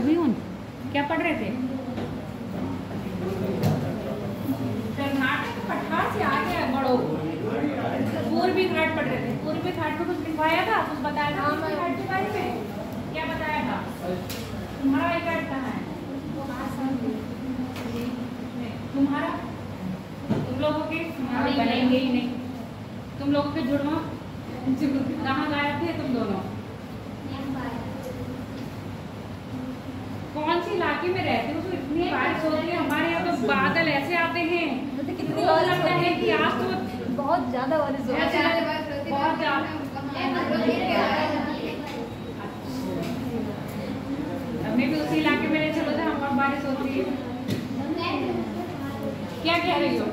क्या पढ़ रहे थे? कर्नाटक पठार से आगे बढ़ो। पूर्वी घाट पढ़ रहे थे। पूर्वी घाट में कुछ लिखवाया था, कुछ बताया था पूर्वी घाट के बारे में? क्या बताया था? तुम्हारा आई कार्ड कहाँ है? तुम्हारा? तुम लोगों के बनेंगे ही नहीं। तुम लोगों के जुड़वा कहाँ गायब थे तुम दोनों? कौन सी इलाके में रहते हो? तो इतनी बारिश होती है, हमारे यहाँ तो बादल ऐसे आते हैं कितनी लगता है कि आज तो बहुत ज्यादा बारिश हो बहुत ज्यादा। हमें भी उसी इलाके में चलो था, हम बारिश होती है। क्या कह रही हो?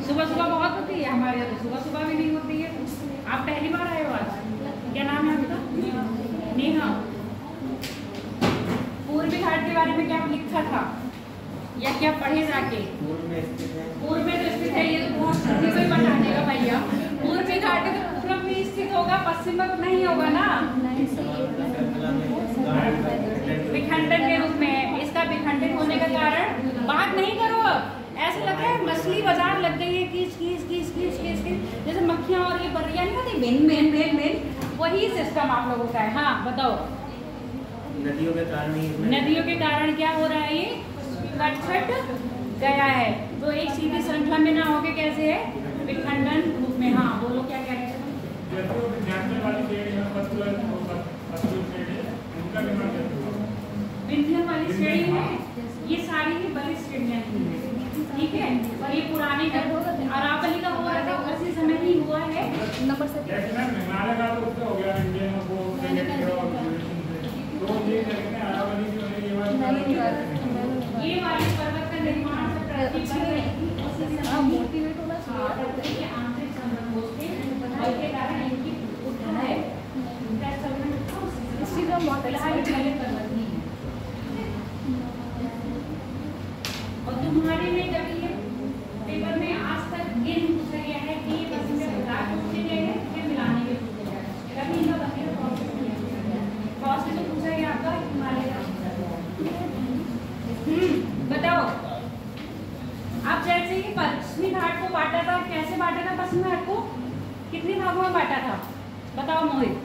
सुबह सुबह बहुत होती है, हमारे यहाँ तो सुबह सुबह भी नहीं होती है। आप पहली बार आए हो आज? क्या नाम है आपका? नेहा। पूर्वी घाट के बारे में क्या लिखा था या क्या पढ़े जाके? पूर्व में तो स्थित है, ये तो बहुत किसी को ही बताने का भैया। पूर्वी घाट तो पूर्व में स्थित होगा, पश्चिम में तो नहीं होगा ना। विखंडन के रूप में इसका विखंडन होने का कारण, बात नहीं करो अब। ऐसा लग रहा है मछली बाजार लग गई है, कीच कीच कीच कीच कीच कीच, जैसे मक्खियां और ये बर्रियां नहीं होती, मेन मेन मेन मेन, वही सिस्टम आप लोगों का है। हाँ बताओ। नदियों के कारण ही, नदियों के कारण क्या हो रहा है? ये कट गया है, जो एक सीधी श्रृंखला में ना होके कैसे है? विखंडन रूप में। हाँ बोलो, क्या कह रहे थे? विंध्य वाली श्रेणी है, ये सारी ही बड़ी श्रेणियां हैं, ठीक है। और ये पुराने अरावली का हुआ था, उसी समय ही हुआ है। नंबर से ये वाली पर्वत का निर्माण मोटिवेट होना चाहिए, आंतरिक संबंध के कारण इनकी उठा है। और तुम्हारे में जब ये पेपर में आज तक इन पूछा गया है कि बस में पदार्थ पूछे गए हैं, फिर मिलाने के पूछे गए हैं, कभी इनका बनेगा प्रोसेस जो पूछा गया आपका हिमालय। बताओ। अब जैसे ही पश्चिमी घाट को बांटा था, कैसे बांटा था पश्चिमी घाट को? कितने भागों में बांटा था? बताओ मोहित।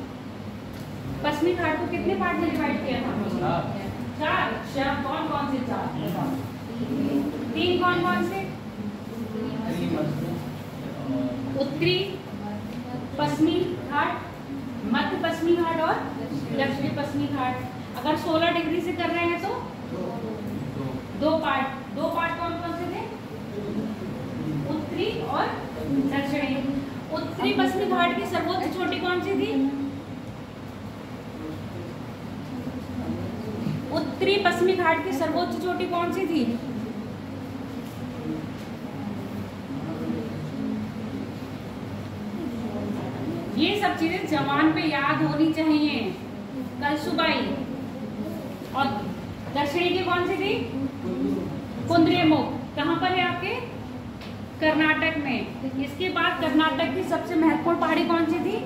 पश्चिमी घाट को कितने पार्ट में डिवाइड किया था? 4। कौन कौन से 4? 3 कौन कौन से? उत्तरी पश्चिमी घाट, मध्य पश्चिमी घाट और दक्षिणी पश्चिमी घाट। अगर 16 डिग्री से कर रहे हैं तो 2 पार्ट। 2 पार्ट कौन कौन से थे? उत्तरी और दक्षिणी। उत्तरी पश्चिमी घाट की सर्वोच्च चोटी कौन सी थी? उत्तरी पश्चिमी घाट की सर्वोच्च चोटी कौन सी थी? ये सब चीजें जवान पे याद होनी चाहिए कल सुबह ही। और दक्षिणी की कौन सी थी? कुद्रेमुख। कहाँ पर है आपके? कर्नाटक में। इसके बाद कर्नाटक की सबसे महत्वपूर्ण पहाड़ी कौन सी थी?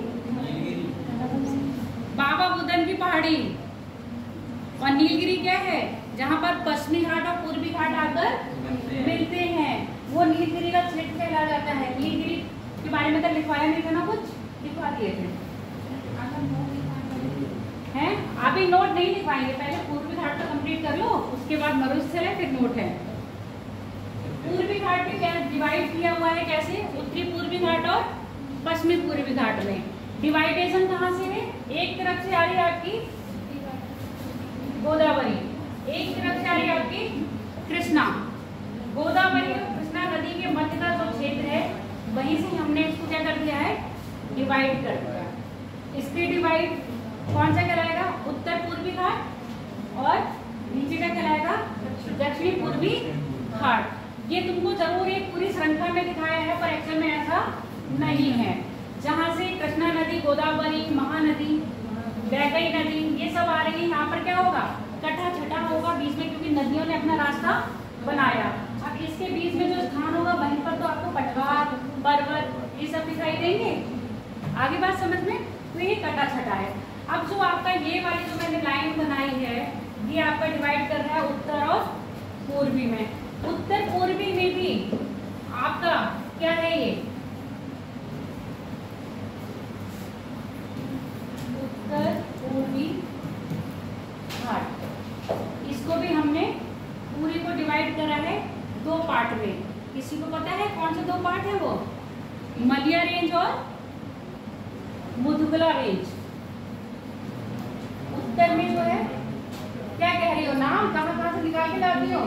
बाबा बुदन की पहाड़ी। और नीलगिरी क्या है? जहाँ पर पश्चिमी घाट और पूर्वी घाट आकर मिलते हैं, वो नीलगिरी का क्षेत्र कहला जाता है। नीलगिरी के बारे में तो लिखवाया नहीं था ना, कुछ लिखवा दिए थे हैं? अभी नोट नहीं लिखवाएंगे, पहले पूर्वी घाट को कंप्लीट कर लो, उसके बाद मरुस्थल है, फिर नोट है। पूर्वी घाट में क्या डिवाइड किया हुआ है? कैसे? उत्तरी पूर्वी घाट और पश्चिमी पूर्वी घाट में डिवाइडेशन कहाँ से है? एक तरफ से आ रही है आपकी गोदावरी, एक तरफ से आ रही है आपकी कृष्णा। गोदावरी और कृष्णा नदी के मध्य का जो क्षेत्र है, वहीं से हमने इसको क्या कर दिया है? डिवाइड कर दिया। इसके डिवाइड कौन सा कहलाएगा? उत्तर पूर्वी घाट। और नीचे का कहलाएगा दक्षिणी पूर्वी घाट। ये तुमको जरूर एक पूरी श्रृंखला में दिखाया है, पर एक्चुअल में ऐसा नहीं है। जहाँ से कृष्णा नदी, गोदावरी, महानदी, वैगई नदी, ये सब आ रही है, यहाँ पर क्या होगा? कटा छटा होगा बीच में, क्योंकि नदियों ने अपना रास्ता बनाया। अब इसके बीच में जो स्थान होगा, वहीं पर तो आपको पठार, पर्वत, ये सब दिखाई देंगे। आगे बात समझ में? तो ये कटा छटा है। अब जो आपका ये वाली जो मैंने लाइन बनाई है, पूर्वी में। उत्तर पूर्वी में भी आपका क्या है ये उत्तर पूर्वी घाट। इसको भी हमने पूरी को डिवाइड करा है दो पार्ट में। किसी को पता है कौन से दो पार्ट है वो? मलिया रेंज और मुदगला रेंज। उत्तर में जो है क्या कह रही हो नाम कहाँ से निकाल के लाती हो?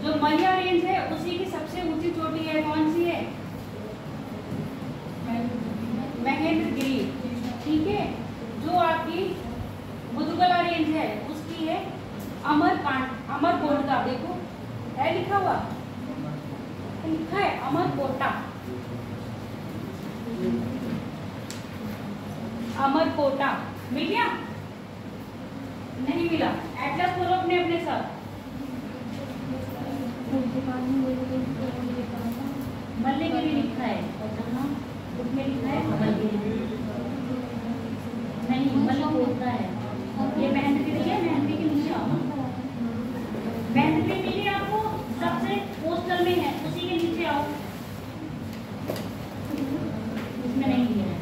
जो मलिया रेंज है उसी की सबसे ऊंची चोटी है, कौन सी है? महेंद्रगिरी। ठीक है। जो आपकी मुदगला रेंज है उसकी है अमरकोटका। देखो है लिखा हुआ, लिखा है अमरकोटा। अमरकोटा मिल गया? नहीं मिला? एटलस खोलो अपने अपने साथ। मल्लेगिरी लिखा है और जहाँ उसमें लिखा है अमरगिरी। नहीं मल्लेकोटा है। ये महेंद्रगिरी है, महेंद्रगिरी के नीचे आओ। महेंद्रगिरी मिली आपको? सबसे पोस्टल में है, उसी के नीचे आओ। इसमें नहीं है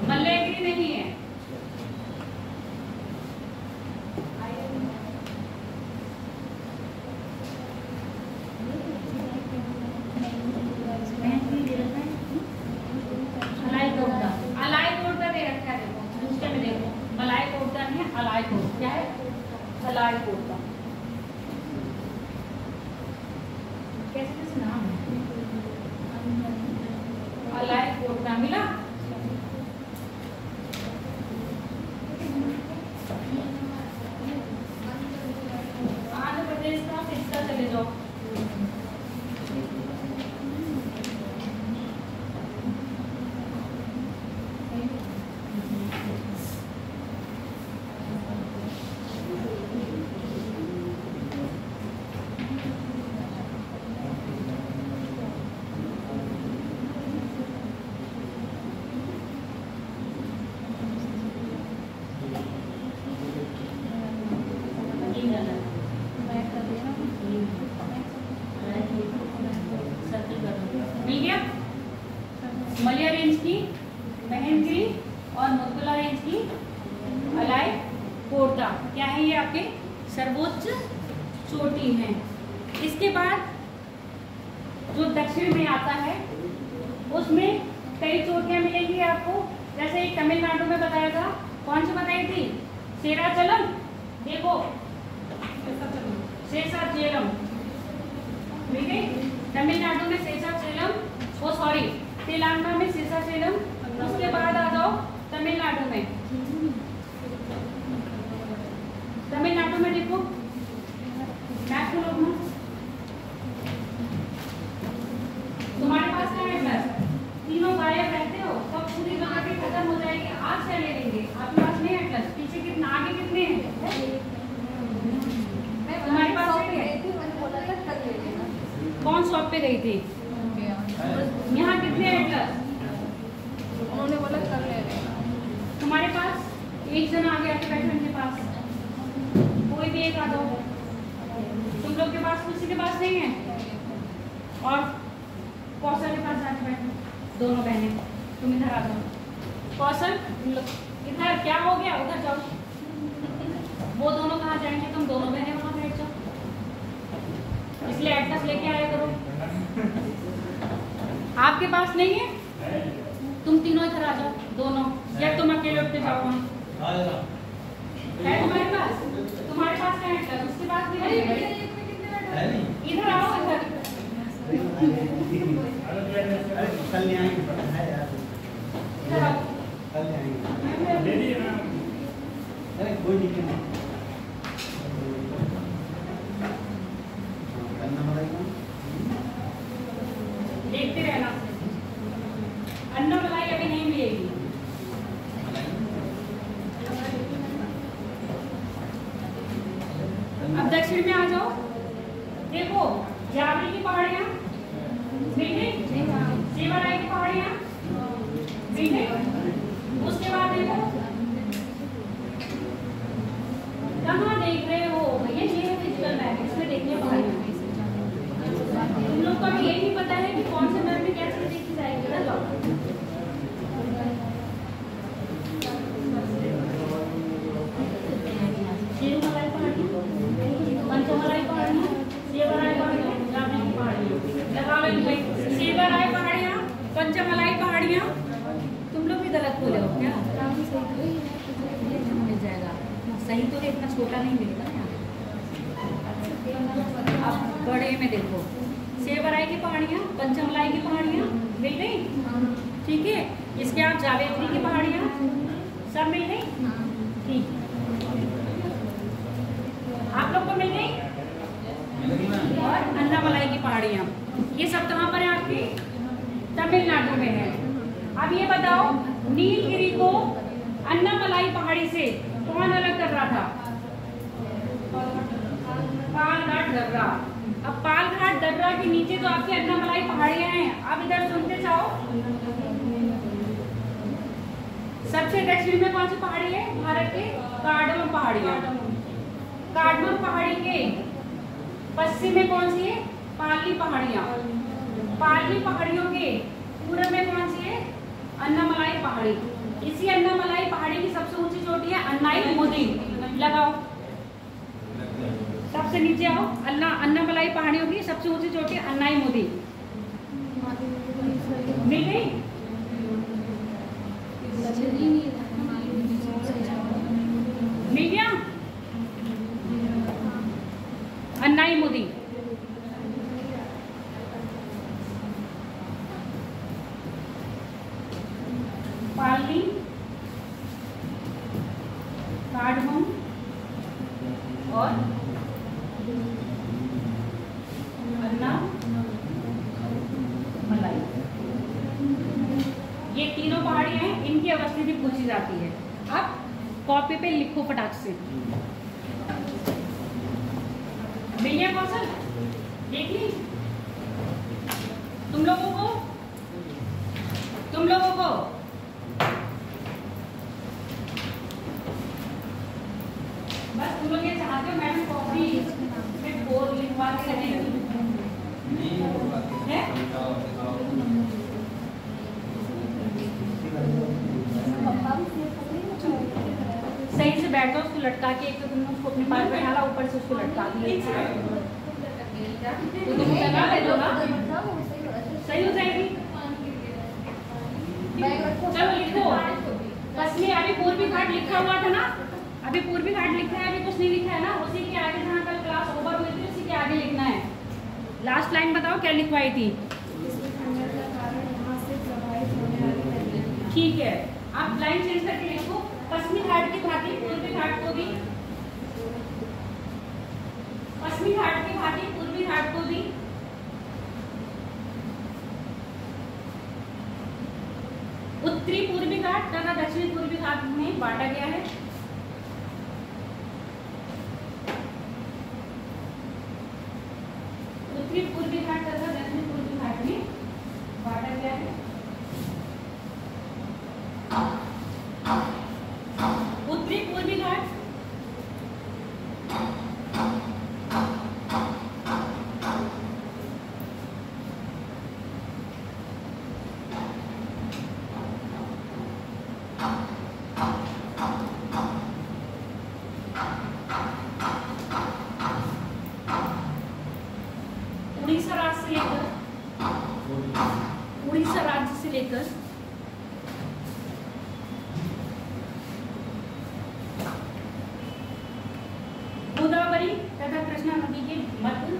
मल्लेगिरी नहीं है। कैसे नाम है? अलायकोटा मिला? आंध्र प्रदेश का हिस्सा चले जाओ। मिल गया? मलिया रेंज की महेंद्रगिरी और मुदगला रेंज की अलायकोटा क्या है? ये आपके सर्वोच्च चोटी है। इसके बाद जो दक्षिण में आता है उसमें कई चोटियां मिलेंगी आपको। जैसे एक तमिलनाडु में बताया था, कौन सी बताई थी? शेषाचलम। देखो शेषाचलम ठीक है। तमिलनाडु में शेषाचलम, ओ सॉरी तेलंगाना में शेषाचलम। उसके बाद आ जाओ तमिलनाडु में। तमिलनाडु में देखो मैप खोलो अपना। तुम्हारे पास क्या है? बस तीनों गायब रहते हो तब पूरी जगह की खत्म हो जाएगी। आज क्या ले लेंगे? आपके पास नहीं है एटलस? पीछे कितना आगे कितने हैं? तुम्हारे पास है? कौन शॉप पे गई थी? यहाँ कितने एटलस? उन्होंने बोला कर ले। तुम्हारे पास एक जन आ गया बैठने के पास, कोई भी एक आ दो। तुम लोग के पास किसी के पास नहीं है? और कौशल के पास जाके बैठो। दोनों बहनें तुम इधर आ जाओ। कौशल इधर क्या हो गया? उधर जाओ। वो दोनों कहाँ जाएंगे? तुम दोनों बहनें वहाँ बैठ जाओ। इसलिए एटलस लेके आया करो। आपके पास नहीं है? तुम तीनों इधर आ जाओ दोनों, या तुम अकेले उठ के जाओ वहाँ। है तुम्हारे पास? तुम्हारे पास क्या है? उसके पास भी नहीं। इधर आओ इधर। कल आएंगे है यार। इधर आओ। कल आएंगे। अरे कोई दिक्कत नहीं। देखते रहना। अन्ना मलाई अभी नहीं मिलेगी। अब दक्षिण में आ जाओ। देखो जावली की पहाड़ियाँ मिल गई, सेवाराय की पहाड़ियाँ मिल गई। उसके बाद देखो कहाँ देख रहे हो भैया, ये है फिजिकल मैप, इसमें देखिए पहाड़ियाँ। तुम लोग को अभी ये नहीं पता है कि कौन से मैप में क्या चीज देखी जाएगी। बताओ शेरुमलाई पहाड़ी, पंचमलाई पहाड़ी, सेवाराय पहाड़ियाँ, जावली की पहाड़ियाँ। लगा लो भाई, सेवाराय पहाड़ियाँ, पंचमलाई पहाड़ियाँ। तुम लोग भी गलत बोले हो क्या? मिल जाएगा सही तो, इतना छोटा नहीं मिलेगा ना। अब बड़े में देखो, सेवाराय की पहाड़ियाँ, पंचमलाई की पहाड़ियाँ मिल गई, ठीक है। इसके आप जावेत्री की पहाड़ियाँ सब मिल गई, ठीक है। आप लोग को मिल गई। और अन्नामलाई की पहाड़ियाँ, ये सब कहाँ पर है आपकी? तमिलनाडु में है। अब ये बताओ, नीलगिरी को अन्नामलाई पहाड़ी से कौन अलग कर रहा था? पालघाट दर्रा। अब पालघाट दर्रा के नीचे तो आपकी अन्नामलाई पहाड़ियां हैं। अब इधर सुनते जाओ, सबसे दक्षिण में कौन सी पहाड़ी है भारत के? कार्डमम पहाड़ियां। कार्डमम पहाड़ी के पश्चिम में कौन सी है? पाली पहाड़ियां। पाली पहाड़ियों के पूर्व में कौन सी है? अन्नामलाई पहाड़ी। इसी अन्नामलाई पहाड़ी की सबसे ऊंची चोटी है अन्नाई-मुदी। लगाओ, सबसे नीचे आओ। अन्नामलाई पहाड़ियों की सबसे ऊंची चोटी अन्नाई-मुदी मिल गई। मिल गया अन्नाई-मुदी। पाली, कार्डमम और अन्नामलाई, ये तीनों पहाड़ियां हैं। इनकी अवस्थिति पूछी जाती है। अब कॉपी पे लिखो फटाक से। मिल गया कौशल? देखिए तुम लोगों को बस तुम लोग ये चाहते हो मैडम कॉपी में बोर्ड लिखवा के रखें है? सही से बैठ जाओ, उसको लटका के। एक तो तुमने उसको अपने पास बैठाला, ऊपर से उसको लटका दिया तो तुम लगा दे दो ना, सही हो जाएगी। चलो लिखो। पश्चिमी, अभी पूर्वी घाट लिखा हुआ था ना, अभी पूर्वी घाट लिखा है, अभी कुछ नहीं लिखा है ना। उसी के आगे जहाँ कल क्लास ओवर हुई थी, उसी के आगे लिखना है। लास्ट लाइन बताओ क्या लिखवाई थी? ठीक है, आप लाइन चेंज करके लिखो। पश्चिमी घाट की भांति पूर्वी घाट को भी, पश्चिमी घाट की भांति पूर्वी घाट को भी उत्तरी पूर्वी घाट तथा दक्षिणी पूर्वी घाट में बांटा गया है। उत्तरी पूर्वी घाट तथा दक्षिणी पूर्वी घाट में बांटा गया है। उत्तरी पूर्वी घाट उड़ीसा राज्य से लेकर गोदावरी तथा कृष्णा नदी के मध्य,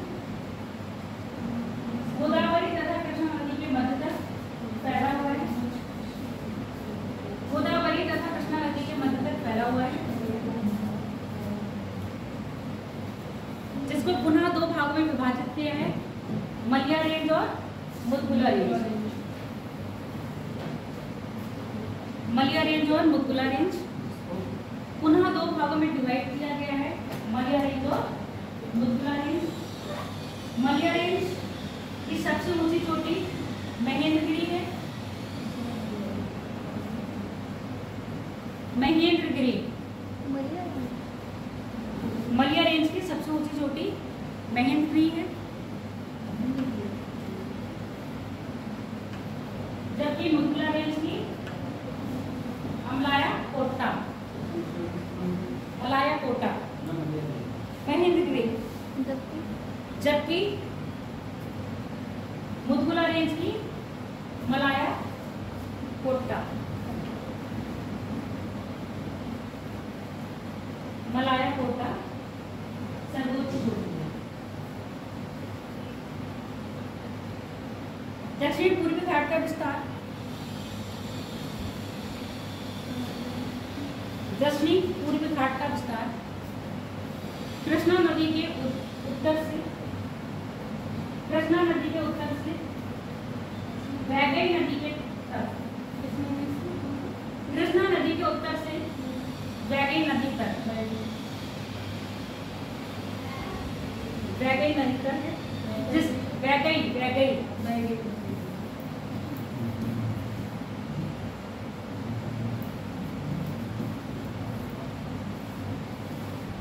गोदावरी तथा कृष्णा नदी के मध्य तक फैला हुआ है। गोदावरी तथा कृष्णा नदी के मध्य तक फैला हुआ है, जिसको पुनः दो भागों में विभाजित किया है, मलया रेंज और मुतकुला रेंज। मलया रेंज और मुतकुला रेंज पुनः दो भागों में डिवाइड किया गया है, मलया रेंज और मुतकुला रेंज। मलया रेंज की सबसे ऊंची चोटी महेंद्रगिरी है। महेंद्रगिरी मलया रेंज की सबसे ऊंची चोटी महेंद्रगिरी है। जबकि मुदगला रेंज की अमलाया कोटा महेंद्रगिरी, जबकि मुदगला रेंज की मलाया कोटा सर्वोच्च चोटी है। दक्षिण पूर्वी घाट का विस्तार कृष्णा नदी के उत्तर से वैगई नदी के कृष्णा नदी के उत्तर से वैगई नदी तक जिस वैगई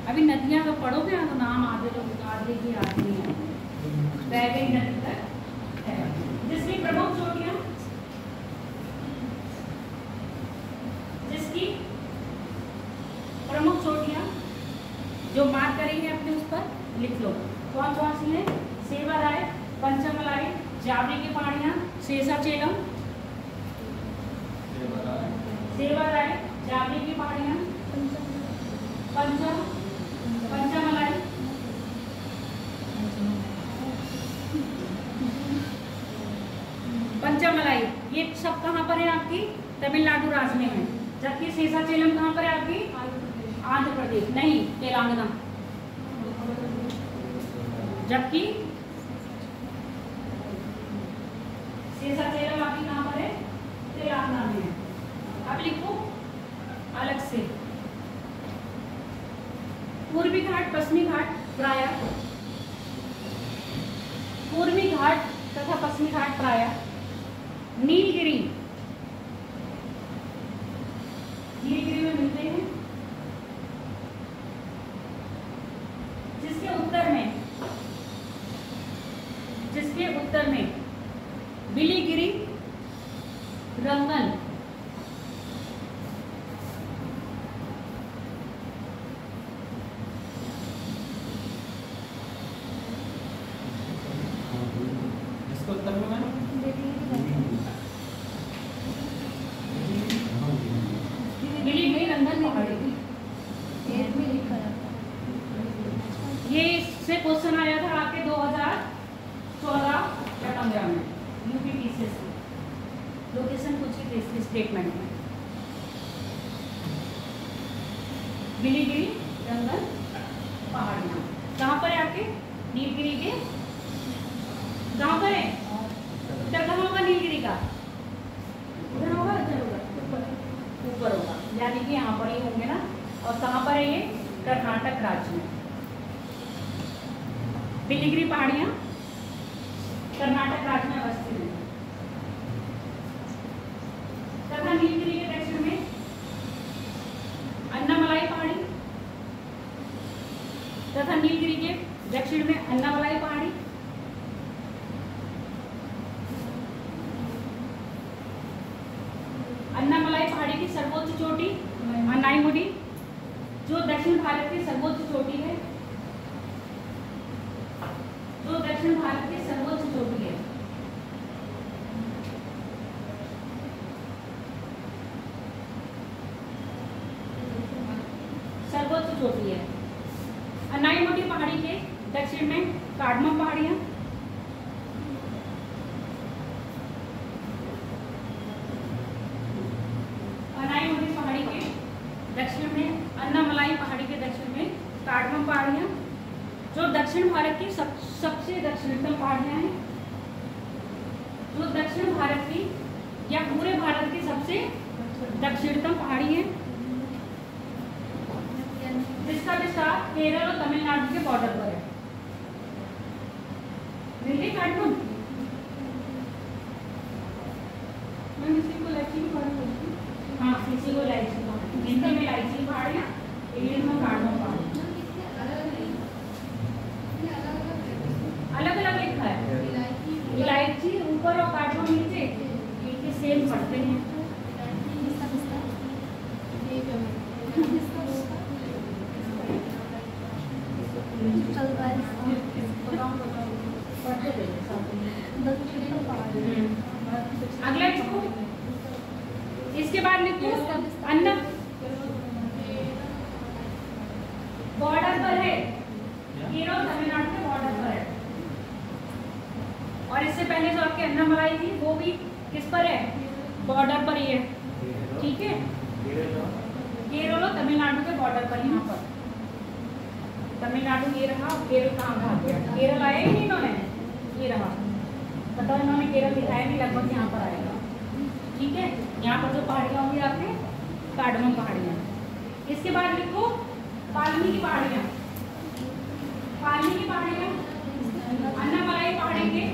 अभी नदियां तो पढ़ोगे ना तो नाम आधे लोग आधे की आती है। वैगई नदी तक है, जिसकी प्रमुख चोटियां जो मार्क करेंगे अपने उस पर लिख लो। कौन कौन सी है? सेवाराय, पंचमलाई, जावरी की पहाड़ियां, शेषाचेलम, सेवाराय, जावरी की पहाड़ियां, पंचमलाई, ये सब कहाँ पर है आपकी? तमिलनाडु राज्य में है। जबकि शेषाचेलम कहाँ पर है आपकी? आंध्र प्रदेश नहीं, तेलंगाना। जबकि शेषाचेलम आपकी कहाँ पर है? तेलंगाना में है। अब लिखो अलग से। पूर्वी घाट, पश्चिमी घाट प्रायः पूर्वी घाट तथा पश्चिमी घाट प्रायः नीलगिरी में मिलते हैं, जिसके उत्तर में बिलीगिरी, रंगन, इसको उत्तर में बिलीगिरी, रंगन पहाड़ी। ये इससे क्वेश्चन आया था आपके 2014 या 15 में यूपीपीसी से। लोकेशन पूछी थी इसकी स्टेटमेंट में। बिलीगिरी, रंगन पहाड़ियाँ कहाँ पर है आपके? नीलगिरी के कहाँ पर है? उत्तर कहाँ होगा नीलगिरी का? उधर होगा, इधर होगा, ऊपर होगा, यानी कि यहाँ पर ही होंगे ना। और कहाँ पर है ये? कर्नाटक राज्य में। बिलीगिरी पहाड़ियाँ कर्नाटक राज्य में अवस्थित है। तथा नीलगिरी के दक्षिण में अन्नामलाई पहाड़ी, तथा नीलगिरी के दक्षिण में अन्नामलाई पहाड़ी, अन्नामलाई पहाड़ी की सर्वोच्च चोटी अनाईमुडी, जो दक्षिण भारत की सर्वोच्च चोटी है, सर्वोच्च चोटी है। अनाईमुडी पहाड़ी के दक्षिण में कार्डमम पहाड़ियां, अनाईमुडी पहाड़ी के दक्षिण में अन्नामलाई पहाड़ी के दक्षिण में कार्डमम पहाड़ियां, जो दक्षिण भारत की सबसे दक्षिणतम पहाड़ियां हैं, जो दक्षिण भारत की या पूरे भारत की सबसे दक्षिणतम पहाड़ी है, जिसका विस्तार केरल और तमिलनाडु के बॉर्डर पर है। काटूं? मैम इसी को इलायची की पहाड़ी बोलती हूँ। हाँ, इसी को इलायची पहाड़ी, हिंदी में इलायची की पहाड़ियाँ, इंग्लिश में कार्डमम पहाड़ी। अलग अलग लिखा है, इलायची ऊपर और कार्डमम नीचे, ये सेम पढ़ते हैं। पढ़ते रहिए साथ में। अगला लिखो, इसके बाद लिखो अन्न बॉर्डर पर है, केरल तमिलनाडु के बॉर्डर पर है। और इससे पहले जो आपके अन्नमलाई थी वो भी किस पर है? बॉर्डर पर ही है, ठीक है। केरल और तमिलनाडु के बॉर्डर पर, यहाँ पर तमिलनाडु ये रहा, केरल कहाँ भाग गया? केरल आया ही नहीं इन्होंने, ये रहा। बताओ, इन्होंने केरल दिखाया नहीं, लगभग यहाँ पर आएगा, ठीक है। यहाँ पर जो पहाड़ियाँ होंगी आपके कार्डमम पहाड़ियाँ। इसके बाद लिखो पालनी की पहाड़ियाँ। पालनी की पहाड़ियाँ अन्नामलाई पहाड़ी के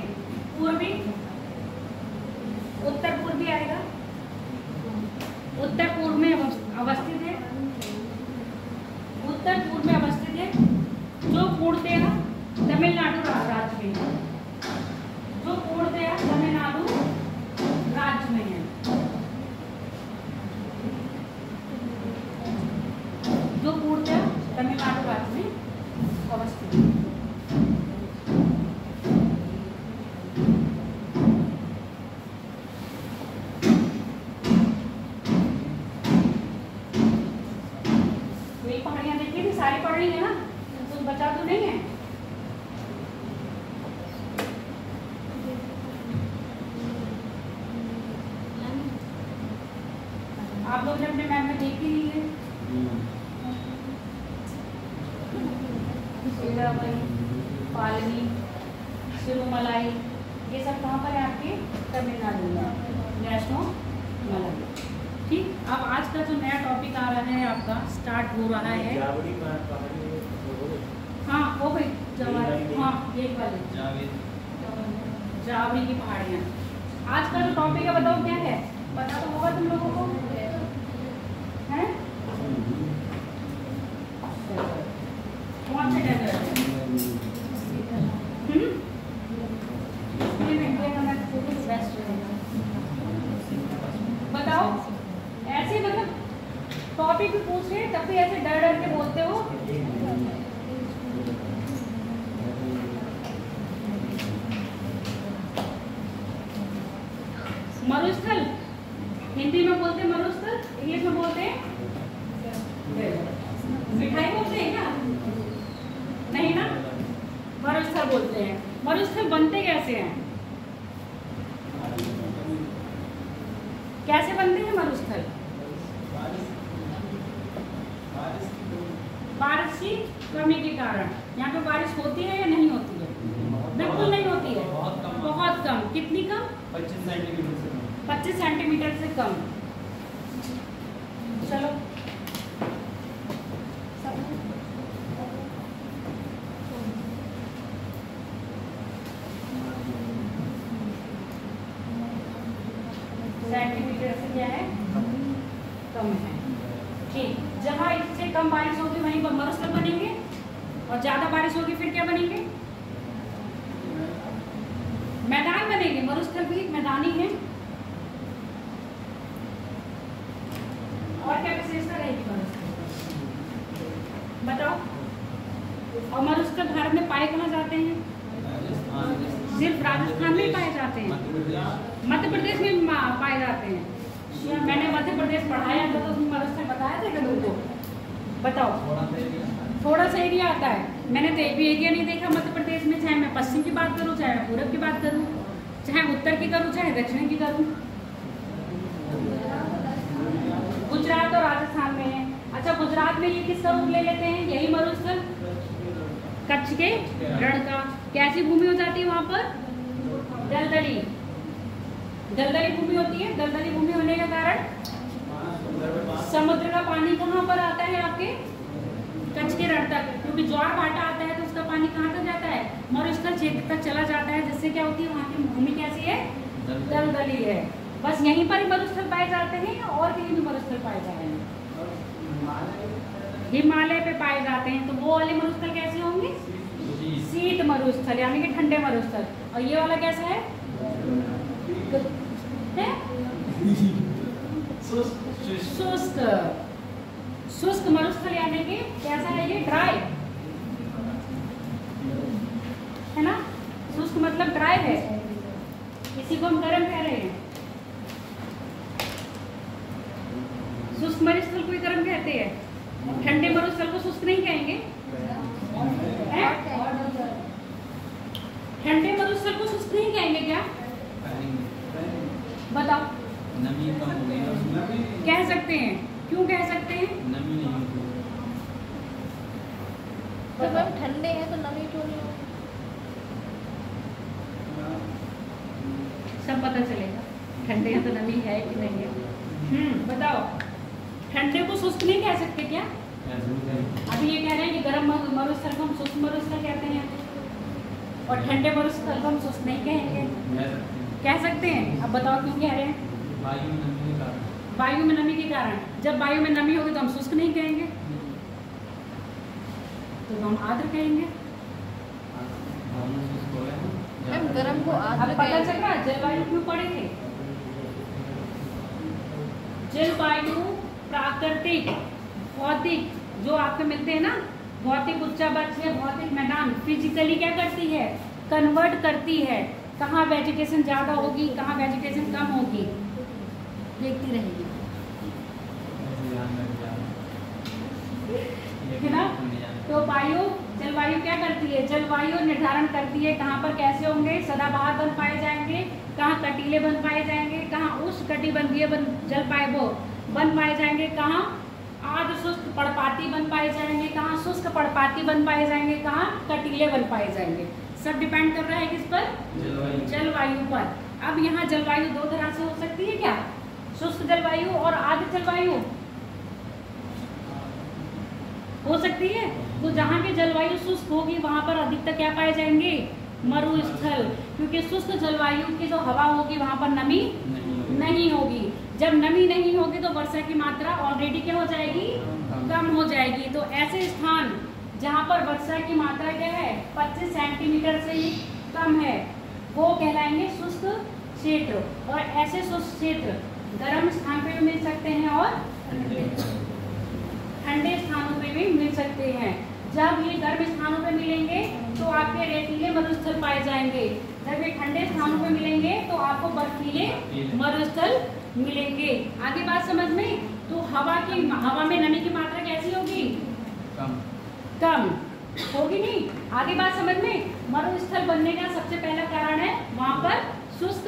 पूर्वी उत्तर पूर्वी आएगा, उत्तर पूर्व में अवस्थित है, उत्तर पूर्व में अवस्थित है, जो पूर्णतः तमिलनाडु राज्य में है, जो पूर्णतः तमिलनाडु राज्य में है, जो पूर्णतः तमिलनाडु राज्य में अवस्थित है। ये पहाड़ियाँ देखिए थी, सारी पढ़ रही है ना, कुछ बचा तो नहीं है। आप लोग ने अपने मैप में देखी नहीं है। पालनी, सिरुमलाई, ये सब कहाँ पर है आपके? तमिलनाडु में, वैष्णो मलाई। ठीक, अब आज का जो नया टॉपिक आ रहा है आपका, स्टार्ट हो रहा है। हाँ हो गई जवारी, हाँ ये वाली जावरी की पहाड़ियाँ। आज का जो टॉपिक है बताओ क्या है? पता तो होगा तुम लोगों को, है? कौन से डेजर्ट है? बताओ, ऐसे मतलब टॉपिक भी पूछ रहे हैं तब भी ऐसे डर डर के बोलते हो। मरुस्थल हिंदी में बोलते हैं, मरुस्थल इंग्लिश में बोलते हैं मिठाई बोलते हैं क्या? नहीं ना, मरुस्थल बोलते हैं। मरुस्थल बनते कैसे हैं? कैसे बनते हैं मरुस्थल? बारिश की कमी के कारण। यहाँ पे बारिश होती है या नहीं होती है? बिल्कुल नहीं होती है, बहुत कम। कितनी कम? 25 सेंटीमीटर से कम। 25 सेंटीमीटर से कम। चलो सेंटीमीटर से क्या है? कम है। ठीक, जहाँ इससे कम बारिश होगी वहीं पर मरुस्थल बनेंगे, और ज्यादा बारिश होगी फिर क्या बनेंगे? मैदान बनेंगे। मरुस्थल भी मैदान ही है। और क्या विशेषता रहेगी मरुस्थल, बताओ? और मरुस्थल भारत में पाए कहाँ जाते हैं? सिर्फ राजस्थान में पाए जाते हैं, मध्य प्रदेश में पाए जाते हैं। मैंने मध्य प्रदेश पढ़ाया था तो उसमें मरुस्थल बताया था तुमको, बताओ? थोड़ा सा एरिया आता है। मैंने तो एक भी एरिया नहीं देखा मध्य प्रदेश में, चाहे मैं पश्चिम की बात करूँ, चाहे मैं पूरब की बात करूँ, चाहे उत्तर की करूँ, चाहे दक्षिण की करूँ। गुजरात और राजस्थान में है। अच्छा, गुजरात में ये किसका रूप ले लेते हैं? यही मरुस्थल कच्छ के रण का। कैसी भूमि हो जाती है वहाँ पर? दलदली, दलदली भूमि होती है। दलदली भूमि होने के कारण समुद्र का पानी कहाँ पर आता है? आपके कच्छ के रण तक, क्योंकि ज्वार भाटा आता है तो उसका पानी कहाँ तक जाता है? मरुस्थल क्षेत्र तक चला जाता है, जिससे क्या होती है वहाँ की भूमि कैसी है, दलदली है। बस यहीं पर ही मरुस्थल पाए जाते हैं या और कहीं भी मरुस्थल पाए जा रहे हैं? हिमालय पे पाए जाते हैं। तो वो वाले मरुस्थल कैसे होंगे? शीत मरुस्थल यानी कि ठंडे मरुस्थल। और ये वाला कैसा है? शुष्क। शुष्क मरुस्थल यानी कि कैसा है ये? ड्राई है ना। शुष्क मतलब ड्राई है, इसी को हम गर्म कह रहे हैं। शुष्क मरुस्थल को गर्म कहते हैं, ठंडे मरुस्थल को शुष्क नहीं कहेंगे। ठंडे मरुस्थल को शुष्क नहीं कहेंगे क्या? बताओ। नमी कम हो गई उसमें। कह सकते हैं, क्यों कह सकते हैं? नमी नहीं होती। तो मैम ठंडे हैं तो नमी क्यों नहीं होगी? सब पता चलेगा, ठंडे हैं तो नमी है कि नहीं है। बताओ, ठंडे को शुष्क नहीं कह सकते क्या? अभी ये कह रहे हैं कि गर्म मरुस्थल को हम शुष्क मरुस्थल कहते हैं और ठंडे मरुस्थल को हम शुष्क नहीं कहेंगे। कह सकते हैं। अब बताओ क्यों कह रहे हैं? वायु में नमी के कारण। वायु में नमी के कारण। जब वायु में नमी होगी तो हम शुष्क नहीं कहेंगे, तो हम आर्द्र कहेंगे। मैम गर्म को अब आर्द्र पता चल रहा है जलवायु क्यों पढ़े थे? जलवायु प्राकृतिक, भौतिक जो आपको मिलते हैं ना, भौतिक उच्चावच है, भौतिक मैदान, फिजिकली क्या करती है? कन्वर्ट करती है। कहाँ वेजिटेशन ज्यादा होगी, कहाँ वेजिटेशन कम होगी, देखती रहेगी, है ना। तो वायु, जलवायु क्या करती है? जलवायु निर्धारण करती है कहाँ पर कैसे होंगे सदाबहार वन पाए जाएंगे, कहाँ कटीले वन पाए जाएंगे, कहाँ उष्णकटिबंधीय जलवायु वन पाए जाएंगे, कहाँ आर्द्र शुष्क पर्णपाती वन पाए जाएंगे, कहाँ शुष्क पर्णपाती वन पाए जाएंगे, कहाँ कटीले वन पाए जाएंगे। सब डिपेंड कर रहा है किस पर? जलवायु पर। अब यहाँ जलवायु दो तरह से हो सकती है क्या? शुष्क जलवायु और आर्द्र जलवायु हो सकती है। तो जहाँ की जलवायु शुष्क होगी वहाँ पर अधिकतर क्या पाए जाएंगे? मरुस्थल, क्योंकि शुष्क जलवायु की जो हवा होगी वहाँ पर नमी नहीं होगी। जब नमी नहीं होगी तो वर्षा की मात्रा ऑलरेडी क्या हो जाएगी? कम हो जाएगी। तो ऐसे स्थान जहाँ पर वर्षा की मात्रा क्या है? 25 सेंटीमीटर से ही कम है, वो कहलाएंगे शुष्क क्षेत्र। और ऐसे शुष्क क्षेत्र गर्म स्थान पे भी मिल सकते हैं और ठंडे स्थानों पे भी मिल सकते हैं। जब ये गर्म स्थानों पे मिलेंगे तो आपके रेतीले मरुस्थल पाए जाएंगे, जब ये ठंडे स्थानों पे मिलेंगे तो आपको बर्फीले मरुस्थल मिलेंगे। आगे बात समझ में? तो हवा में नमी की मात्रा कैसी होगी? कम होगी नहीं। आगे बात समझ में? मरुस्थल बनने का सबसे पहला कारण है वहाँ पर शुष्क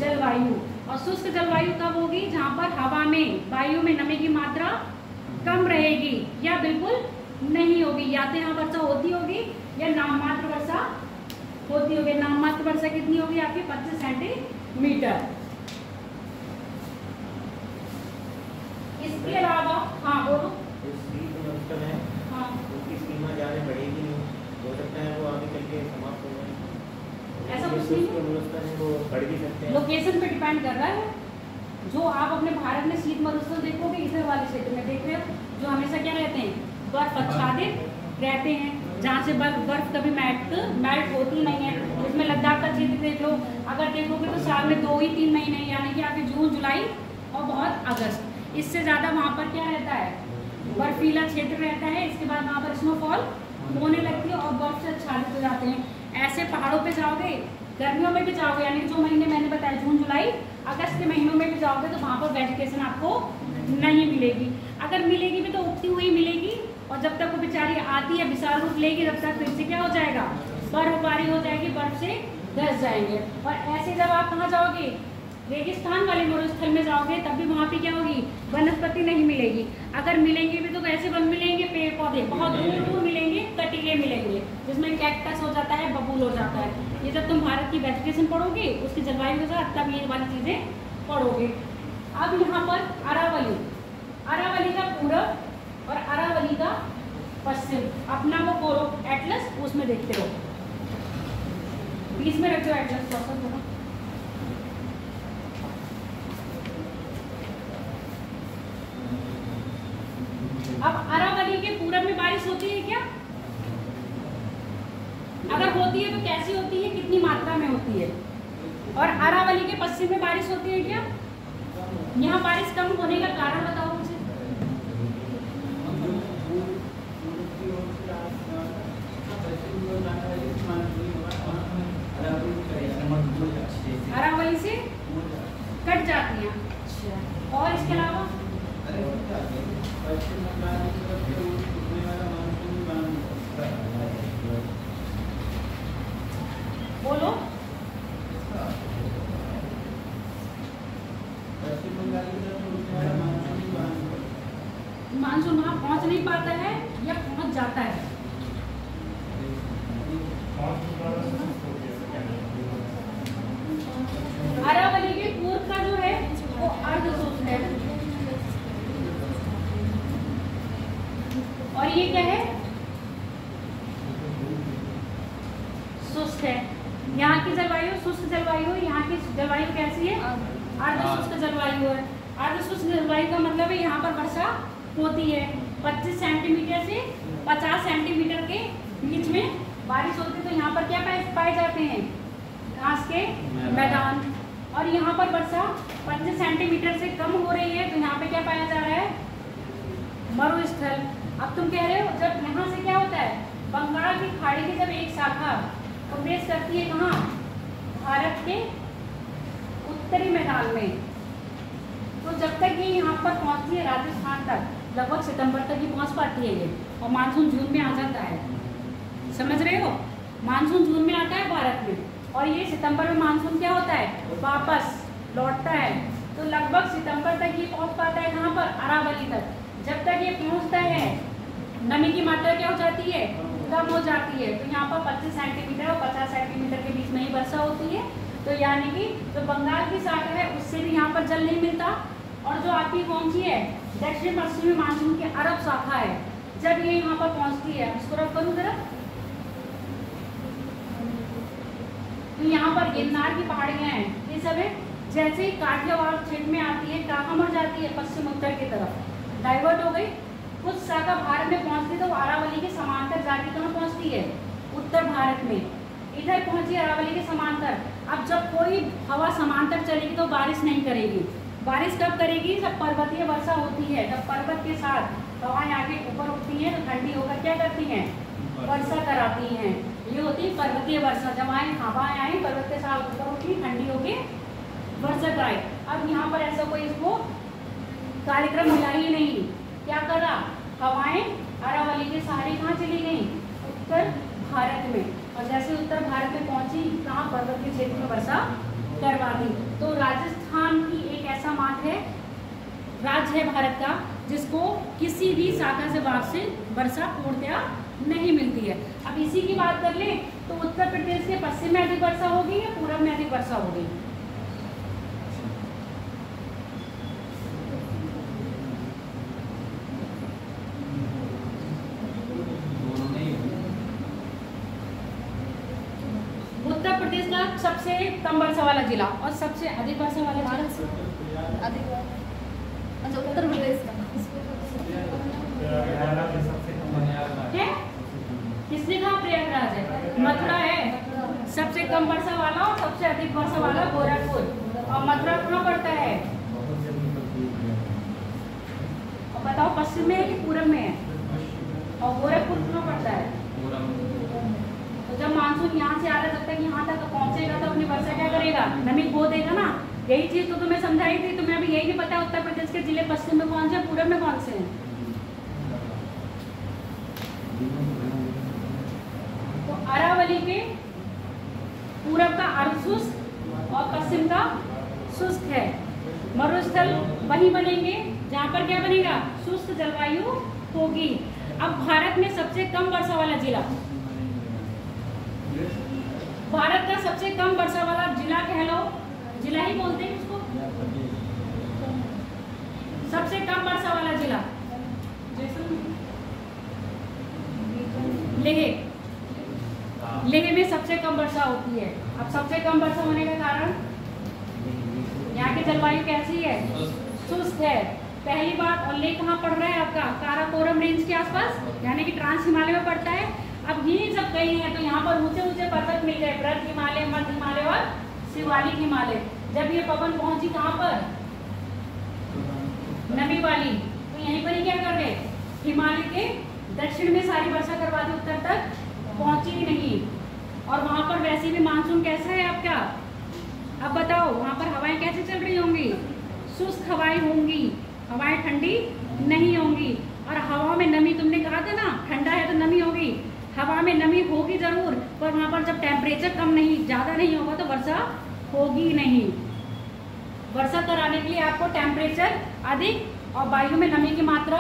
जलवायु। और शुष्क जलवायु कब होगी? जहाँ पर हवा में, वायु में नमी की मात्रा कम रहेगी या बिल्कुल नहीं होगी। या तो यहाँ वर्षा होती होगी या नाममात्र वर्षा होती होगी। नाममात्र वर्षा कितनी होगी आपकी? 25 सेंटीमीटर। इसके अलावा हाँ बोलो। हाँ उसकी सीमा ज़्यादा बढ़ेगी नहीं, हो सकता है वो आगे चल के समाप्त हो जाए। ऐसा कुछ नहीं है, वो बढ़ भी सकते हैं। लोकेशन पे डिपेंड कर रहा है। जो आप अपने भारत में शीत मरुस्थल देखोगे इधर वाले क्षेत्र में देख रहे हो, जो हमेशा क्या रहते हैं? बर्फ आच्छादित रहते हैं, जहाँ से बर्फ कभी मेल्ट होती नहीं है। इसमें लद्दाख का क्षेत्र देख लो, अगर देखोगे तो साल में 2 ही 3 महीने यानी कि आपके जून, जुलाई और बहुत अगस्त, इससे ज़्यादा वहाँ पर क्या रहता है? बर्फीला क्षेत्र रहता है। इसके बाद वहाँ पर स्नोफॉल होने लगती है और बर्फ से आच्छादित हो जाते हैं। ऐसे पहाड़ों पे जाओगे, गर्मियों में भी जाओगे, यानी जो महीने मैंने बताया जून, जुलाई, अगस्त के महीनों में भी जाओगे तो वहाँ पर वेजिटेशन आपको नहीं मिलेगी। अगर मिलेगी भी तो उगती हुई मिलेगी, और जब तक वो बेचारी आती है, विशाल रूप लेगी, तब तक फिर से क्या हो जाएगा? बर्फबारी हो जाएगी, बर्फ से धंस जाएंगे। और ऐसे जब आप कहाँ जाओगे? रेगिस्तान वाले मरुस्थल में जाओगे, तब भी वहाँ पे क्या होगी? वनस्पति नहीं मिलेगी। अगर मिलेंगे भी तो कैसे वन मिलेंगे? पेड़ पौधे बहुत दूर दूर मिलेंगे, कटीले मिलेंगे, जिसमें कैक्टस हो जाता है, बबूल हो जाता है। ये जब तुम भारत की वेजिटेशन पढ़ोगे, उसकी जलवायु के साथ, तब ये वाली चीज़ें पढ़ोगे। अब यहाँ पर अरावली, अरावली का पूरब और अरावली का पश्चिम, अपना वो कोरो एटलस उसमें देखते रहो। बीच में रख दो एटलस थोड़ा थोड़ा। अब अरावली के पूरब में बारिश होती है क्या? अगर होती है तो कैसी होती है, कितनी मात्रा में होती है? और अरावली के पश्चिम में बारिश होती है क्या? यहाँ बारिश कम होने का कारण बताओ मुझे। अरावली से कट जाती हैं। अच्छा, और इसके अलावा बोलो। मानसून वहाँ पहुँच नहीं पाता है या पहुँच जाता है? अरावली के पूर्व का जो है वो अर्धशुष्क है, और ये क्या है? शुष्क है। यहाँ की जलवायु शुष्क जलवायु, यहाँ की जलवायु कैसी है? अर्धशुष्क जलवायु है। अर्धशुष्क जलवायु का मतलब है यहाँ पर वर्षा होती है, 25 सेंटीमीटर से 50 सेंटीमीटर के बीच में बारिश होती है। तो यहाँ पर क्या पाए जाते हैं? घास के मैदान। और यहाँ पर वर्षा 25 सेंटीमीटर से कम हो रही है, तो यहाँ पे क्या पाया जा रहा है? मरुस्थल। अब तुम कह रहे हो जब यहाँ से क्या होता है, बंगाल की खाड़ी की जब एक शाखा प्रवेश करती है कहाँ? भारत के उत्तरी मैदान में, तो जब तक ये यहाँ पर पहुँचती है राजस्थान तक, लगभग सितंबर तक ही पहुँच पाती है ये, और मानसून जून में आ जाता है। समझ रहे हो? मानसून जून में आता है भारत में, और ये सितंबर में मानसून क्या होता है? वापस लौटता है। तो लगभग सितंबर तक ये पहुँच पाता है कहाँ पर? अरावली तक। जब तक ये पहुँचता है नमी की मात्रा क्या हो जाती है? कम हो जाती है। तो यहाँ पर 25 सेंटीमीटर और 50 सेंटीमीटर के बीच में ही वर्षा होती है। तो यानी कि जो बंगाल की शाखा है उससे भी यहाँ पर जल नहीं मिलता, और जो आपकी कौन सी है? दक्षिण पश्चिमी मानसून की अरब शाखा है, जब ये यहाँ पर पहुँचती है, इसको रब करूँ जरा, तो यहाँ पर गिरनार की पहाड़ियाँ हैं, ये सब है। जैसे ही काठियावाड़ क्षेत्र में आती है, कहाँ मर जाती है? पश्चिम उत्तर की तरफ डाइवर्ट हो गई। कुछ शाखा भारत में पहुँचती तो अरावली के समांतर जाके कहाँ पहुँचती है? उत्तर भारत में। इधर पहुँची अरावली के समांतर। अब जब कोई हवा समांतर चलेगी तो बारिश नहीं करेगी। बारिश कब करेगी? जब पर्वतीय वर्षा होती है, जब पर्वत के साथ हवाएं आके ऊपर उठती हैं तो ठंडी होकर क्या करती हैं? वर्षा कराती हैं। ये होती है पर्वतीय वर्षा। जब हवाएं आई पर्वत के साथ ऊपर उठी, ठंडी होके वर्षा कराई। अब यहाँ पर ऐसा कोई इसको कार्यक्रम मिला ही नहीं। क्या करा? हवाएं अरावली के सहारे कहाँ चली गई? उत्तर भारत में। और जैसे उत्तर भारत में पहुंची, कहाँ? पर्वतीय क्षेत्र में वर्षा करवा दी। तो राजस्थान की एक ऐसा मार्ग है, राज्य है भारत का, जिसको किसी भी शाखा से भाग से वर्षा पूर्णतया नहीं मिलती है। अब इसी की बात कर ले तो उत्तर प्रदेश के पश्चिम में अधिक वर्षा होगी या पूर्व में अधिक वर्षा होगी? उत्तर प्रदेश का सबसे कम वर्षा वाला जिला और सबसे अधिक वर्षा वाला जिला अच्छा उत्तर प्रदेश का है। किसने कहा? प्रयागराज है। मथुरा है सबसे कम वर्षा वाला और सबसे अधिक वर्षा वाला गोरखपुर। और मथुरा कहाँ पड़ता है? और बताओ पश्चिम में है कि पूरब में है? और गोरखपुर कहाँ पड़ता है? तो जब मानसून यहाँ से आ रहा है तब तक यहाँ तक पहुँचेगा तो अपनी वर्षा क्या करेगा? नमी खो देगा ना। यही चीज तो तुम्हें समझाई थी। तुम्हें अभी यही नहीं पता उत्तर प्रदेश के जिले पश्चिम में कौन से हैं, पूरब में कौन से हैं? तो अरावली के पूरब का अर्धशुष्क और पश्चिम का शुष्क है। मरुस्थल वही बनेंगे जहाँ पर क्या बनेगा? शुष्क जलवायु होगी। अब भारत में सबसे कम वर्षा वाला जिला, भारत का सबसे कम वर्षा वाला जिला कह लो, जिला ही बोलते हैं उसको, सबसे कम वर्षा वाला जिला लेह। लेह में सबसे कम वर्षा होती है। अब सबसे कम वर्षा होने का कारण यहाँ की जलवायु कैसी है? शुष्क है, पहली बात। और लेह कहाँ पड़ रहा है आपका? काराकोरम रेंज के आसपास, यानी कि ट्रांस हिमालय में पड़ता है। अब ये जब गई है तो यहाँ पर ऊंचे ऊंचे पर्वत मिल गए, बृहद हिमालय, मध्य हिमालय और शिवालिक हिमालय। जब ये पवन पहुंची कहाँ पर? नमी वाली, तो यहीं पर ही क्या कर रहे? हिमालय के दक्षिण में सारी वर्षा करवा दी, उत्तर तक पहुंची ही नहीं। और वहां पर वैसे भी मानसून कैसा है आपका? अब बताओ वहां पर हवाएं कैसे चल रही होंगी? शुष्क हवाएं होंगी, हवाएं ठंडी नहीं होंगी। और हवा में नमी, तुमने कहा था ना ठंडा है तो नमी होगी, हवा में नमी होगी जरूर, पर वहां पर जब टेम्परेचर कम नहीं, ज्यादा नहीं होगा तो वर्षा होगी नहीं। वर्षा कराने के लिए आपको टेम्परेचर अधिक और वायु में नमी की मात्रा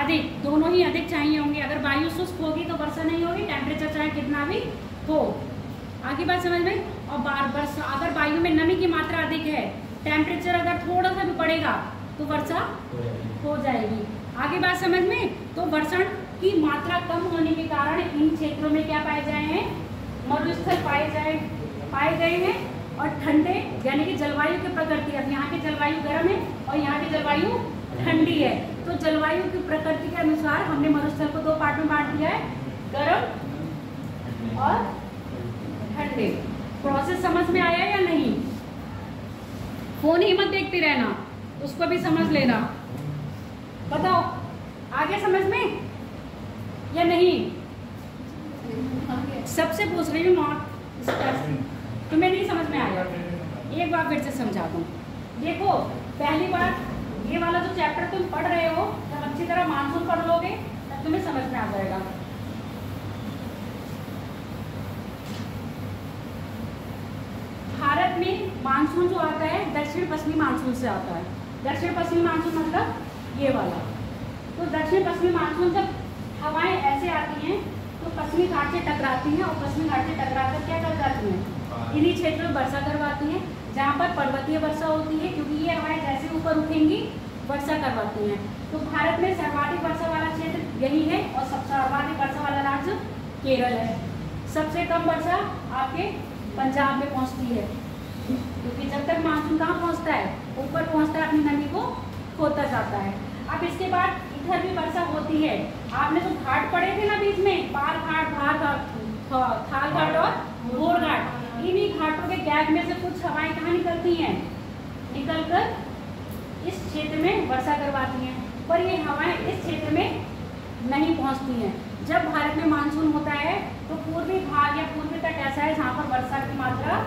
अधिक, दोनों ही अधिक चाहिए होंगे। अगर वायु शुष्क होगी तो वर्षा नहीं होगी, टेम्परेचर चाहे कितना भी हो। आगे बात समझ में? और वर्षा, अगर वायु में नमी की मात्रा अधिक है, टेम्परेचर अगर थोड़ा सा भी बढ़ेगा तो वर्षा हो जाएगी। आगे बात समझ में? तो वर्षण की मात्रा कम होने के कारण इन क्षेत्रों में क्या पाए जाए हैं? मरुस्थल पाए गए हैं। और ठंडे, यानी कि जलवायु की प्रकृति, अब यहाँ की जलवायु गर्म है और यहाँ की जलवायु ठंडी है, तो जलवायु की प्रकृति के अनुसार हमने मरुस्थल को दो पार्ट में बांट दिया है, गर्म और ठंडे। प्रोसेस समझ में आया या नहीं? फोन ही मत देखते रहना, उसको भी समझ लेना। बताओ आगे समझ में या नहीं? सबसे पूछ रही हूँ तुम्हें नहीं समझ में आया? एक बार फिर से समझा दूँ। देखो पहली बार, ये वाला जो चैप्टर तुम पढ़ रहे हो, जब अच्छी तरह मानसून पढ़ लोगे तब तुम्हें समझ में आ जाएगा। भारत में मानसून जो आता है दक्षिण पश्चिमी मानसून से आता है। दक्षिण पश्चिमी मानसून मतलब ये वाला। तो दक्षिण पश्चिमी मानसून जब हवाएं ऐसे आती हैं तो पश्चिमी घाट से टकराती हैं और पश्चिमी घाट से टकराकर क्या कर जाती हैं? इन्हीं क्षेत्रों में वर्षा करवाती हैं, जहाँ पर पर्वतीय वर्षा होती है, क्योंकि ये हवाएं जैसे ऊपर उठेंगी वर्षा करवाती हैं। तो भारत में सर्वाधिक वर्षा वाला क्षेत्र यही है और सर्वाधिक वर्षा वाला राज्य केरल है। सबसे कम वर्षा आपके पंजाब में पहुंचती है, क्योंकि जब तक मानसून कहाँ पहुंचता है? ऊपर पहुंचता है, अपनी नमी को खोता जाता है। अब इसके बाद इधर भी वर्षा होती है। आपने तो घाट पढ़े थे ना बीच में, पार घाट, भार घाट, थाल घाट और घोर घाट। इन्हीं घाटों के गैप में से कुछ हवाएं कहाँ निकलती हैं? निकलकर इस क्षेत्र में वर्षा करवाती हैं, पर ये हवाएं इस क्षेत्र में नहीं पहुंचती हैं। जब भारत में मानसून होता है तो पूर्वी भाग या पूर्वी तट ऐसा है जहाँ पर वर्षा की मात्रा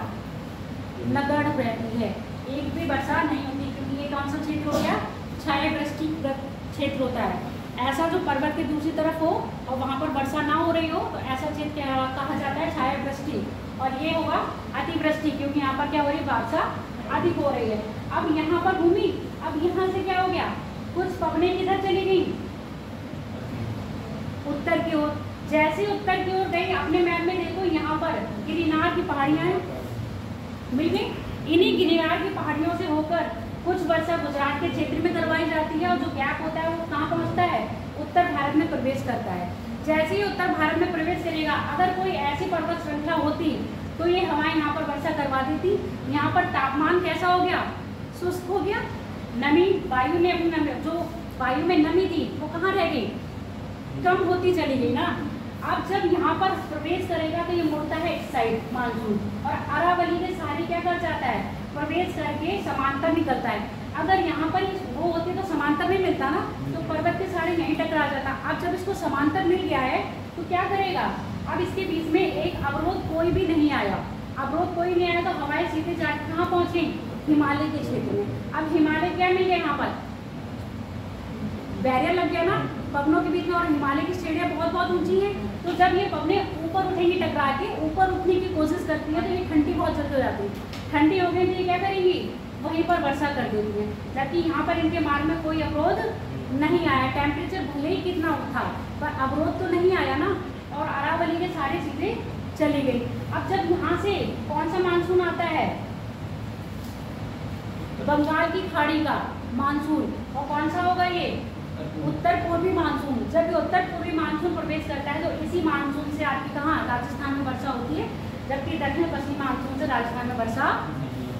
नगण्य रहती है, एक भी वर्षा नहीं होती, क्योंकि ये कौन सा क्षेत्र हो गया? छायावृष्टि क्षेत्र होता है। ऐसा जो पर्वत की दूसरी तरफ हो और वहाँ पर वर्षा ना हो रही हो तो ऐसा क्षेत्र कहा जाता है छायावृष्टि। और ये होगा अतिवृष्टि, क्योंकि यहाँ पर क्या हो रही है? वर्षा अधिक हो रही है। अब यहाँ पर भूमि, अब यहाँ से क्या हो गया? कुछ पवनें किधर चली गई? उत्तर की ओर। जैसे उत्तर की ओर गई, अपने मैप में देखो यहाँ पर गिरिनार की पहाड़ियाँ मिल गई। इन्हीं गिरिनार की पहाड़ियों से होकर कुछ वर्षा गुजरात के क्षेत्र में करवाई जाती है और जो गैप होता है वो कहाँ पहुँचता है? उत्तर भारत में प्रवेश करता है। जैसे ही उत्तर भारत में प्रवेश करेगा, अगर कोई ऐसी पर्वत श्रृंखला होती तो ये हवाएं यहाँ पर वर्षा करवा देती। यहाँ पर तापमान कैसा हो गया? शुष्क हो गया। नमी, वायु ने अपनी नमी, जो वायु में नमी थी वो कहाँ रह गई? कम होती चली गई ना। अब जब यहाँ पर प्रवेश करेगा तो ये मुड़ता है इस साइड मानसून, और अरावली के सहारे क्या कर जाता है? प्रवेश करके समांतर निकलता है। अगर यहाँ पर वो होती तो समांतर नहीं मिलता ना, तो पर्वत के सहारे नहीं टकरा जाता। अब जब इसको समांतर मिल गया है तो क्या करेगा? अब इसके बीच में एक अवरोध कोई भी नहीं आया। अवरोध कोई नहीं आया तो हवाएं सीधे जाकर कहाँ पहुँचे? हिमालय के क्षेत्र में। अब हिमालय क्या मिल गया? यहाँ पर बैरियर लग गया ना पवनों के बीच में, और हिमालय की श्रेणियाँ बहुत ऊंची है। तो जब ये पवनें ऊपर उठेंगी, टकरा के ऊपर उठने की कोशिश करती है तो ये ठंडी बहुत जल्दी हो जाती है। ठंडी हो गई तो ये क्या करेंगी? वहीं पर वर्षा कर देती है। जबकि यहाँ पर इनके मार्ग में कोई अवरोध नहीं आया। टेम्परेचर भले ही कितना उठा पर अवरोध तो नहीं आया ना, और अरावली के सारे चीजें चली गई। अब जब यहाँ से कौन सा मानसून आता है? बंगाल की खाड़ी का मानसून। और कौन सा होगा ये? उत्तर पूर्वी मानसून। जब ये उत्तर पूर्वी मानसून प्रवेश करता है तो इसी मानसून से आपकी कहाँ? राजस्थान में वर्षा होती है, जबकि दक्षिण पश्चिमी मानसून से राजस्थान में वर्षा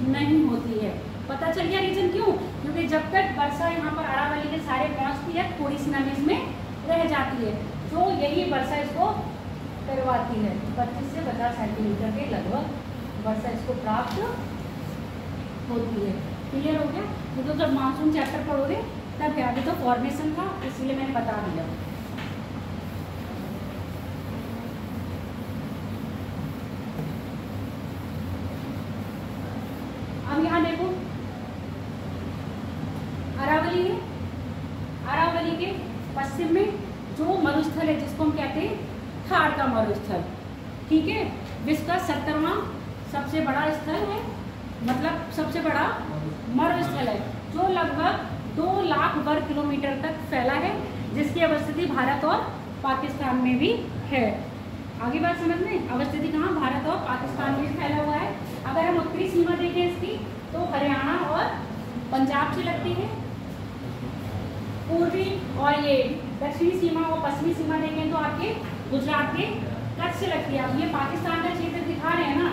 नहीं होती है। पता चल गया रीजन क्यों? क्योंकि जब तक वर्षा यहाँ पर अरावली के सारे पहुँचती है, थोड़ी सी नमी इसमें रह जाती है, तो यही वर्षा इसको करवाती है। 25 से 50 सेंटीमीटर के लगभग वर्षा इसको प्राप्त होती है। क्लियर हो गया? ये तो जब मानसून चैप्टर पढ़ोगे तब अभी तो फॉर्मेशन था, इसलिए मैंने बता दिया। अब यहाँ देखो अरावली है, अरावली के पश्चिम में जो मरुस्थल है जिसको हम कहते हैं थार का मरुस्थल, ठीक है, विश्व का 70वां सबसे बड़ा स्थल है, मतलब सबसे बड़ा मरुस्थल है, जो लगभग 2 लाख वर्ग किलोमीटर तक फैला है, जिसकी अवस्थिति भारत और पाकिस्तान में भी है। आगे बात समझ में, अवस्थिति कहाँ? भारत और पाकिस्तान में फैला हुआ है। अगर हम उत्तरी सीमा देखें इसकी तो हरियाणा और पंजाब से लगती है, पूर्वी और ये दक्षिणी सीमा और पश्चिमी सीमा देखें तो आपके गुजरात के कच्छ से लगती है। अब ये पाकिस्तान का क्षेत्र दिखा रहे हैं ना,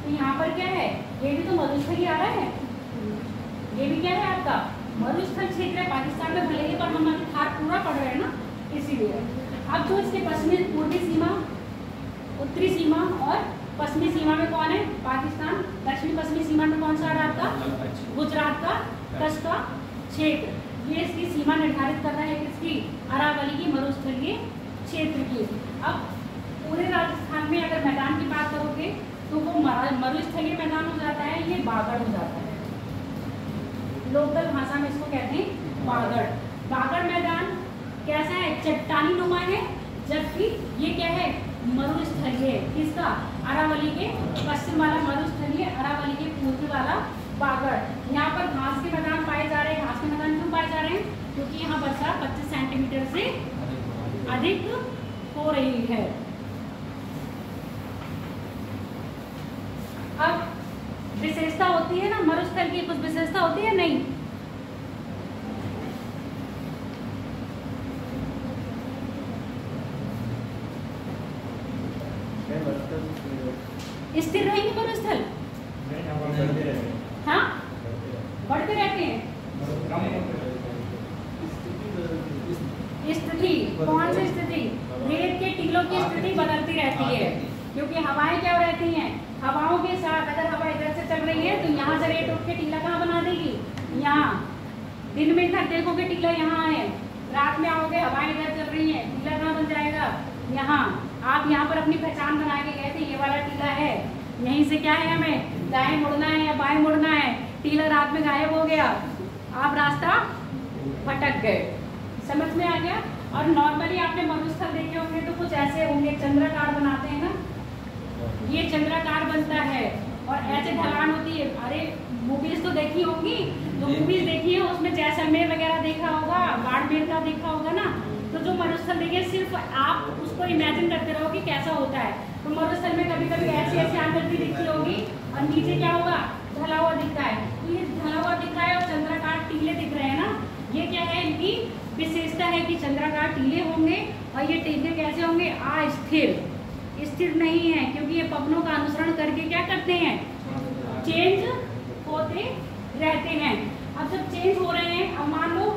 तो यहाँ पर क्या है? ये भी तो मरुस्थल ही आ रहा है, ये भी क्या है आपका मरुस्थल क्षेत्र है पाकिस्तान में, भले ही पर हम अभी थार पूरा पढ़ रहे हैं ना, इसीलिए। अब जो इसके पश्चिमी पूर्वी सीमा, उत्तरी सीमा और पश्चिमी सीमा में कौन है? पाकिस्तान। दक्षिणी पश्चिमी सीमा में कौन सा आ रहा है आपका? गुजरात का कच्छ का क्षेत्र। ये इसकी सीमा निर्धारित कर रहा है किसकी? अरावली की मरुस्थलीय क्षेत्र की। अब पूरे राजस्थान में अगर मैदान की बात करोगे तो वो मरुस्थलीय मैदान हो जाता है, ये बागड़ हो जाता है, लोकल भाषा में इसको कहते हैं बागड़। बागड़ मैदान कैसा है? चट्टानी नुमा है, जबकि ये क्या है? मरुस्थलीय। किसका? अरावली के पश्चिम वाला मरुस्थलीय, अरावली के पूर्वी वाला बागड़। यहाँ पर घास के मैदान पाए जा रहे हैं। घास के मैदान क्यों पाए जा रहे हैं? क्योंकि यहाँ वर्षा 25 सेंटीमीटर से अधिक हो रही है। अब विशेषता होती है ना मरुस्थल की, कुछ विशेषता होती है नहीं? स्थिर रहेंगे मरुस्थल? हाँ, बढ़ते रहते हैं। स्थिति कौन सी स्थिति? रेत के टीलों की स्थिति बदलती रहती है, क्योंकि हवाएं क्या रहती हैं? हवाओं के साथ अगर हवा इधर से चल रही है तो यहाँ से रेत उठ के टीला कहाँ बना देगी? यहाँ। दिन में तक देखोगे टीला यहाँ है, रात में आओगे हवाएं इधर चल रही है, टीला कहाँ बन जाएगा? यहाँ। आप यहाँ पर अपनी पहचान बना के गए थे, ये वाला टीला है, यहीं से क्या है, हमें दाएं मुड़ना है या बाएं मुड़ना है। टीला रात में गायब हो गया, आप रास्ता भटक गए। समझ में आ गया? और नॉर्मली आपने मरुस्थल देखे होंगे तो कुछ ऐसे होंगे, चंद्राकार बनाते हैं ना, ये चंद्राकार बनता है और ऐसे ढलान होती है। अरे मूवीज तो देखी होंगी, जो मूवीज देखी है उसमें जैसलमेर वगैरह देखा होगा, बाड़मेर का देखा होगा ना, तो जो मरुस्थल देखिए सिर्फ आप उसको इमेजिन करते रहो कि कैसा होता है। तो मरुस्थल में कभी कभी ऐसी ऐसी आकृति दिखती होगी और नीचे क्या होगा? ढला हुआ दिखता है। तो ये ढला हुआ दिख रहा है और चंद्राकार टीले दिख रहे हैं ना, ये क्या है? इनकी विशेषता है कि चंद्राकार टीले होंगे और ये टीले कैसे होंगे? अस्थिर। स्थिर नहीं है, क्योंकि ये पवनों का अनुसरण करके क्या करते हैं? चेंज होते रहते हैं। अब जब चेंज हो रहे हैं, अब मान लो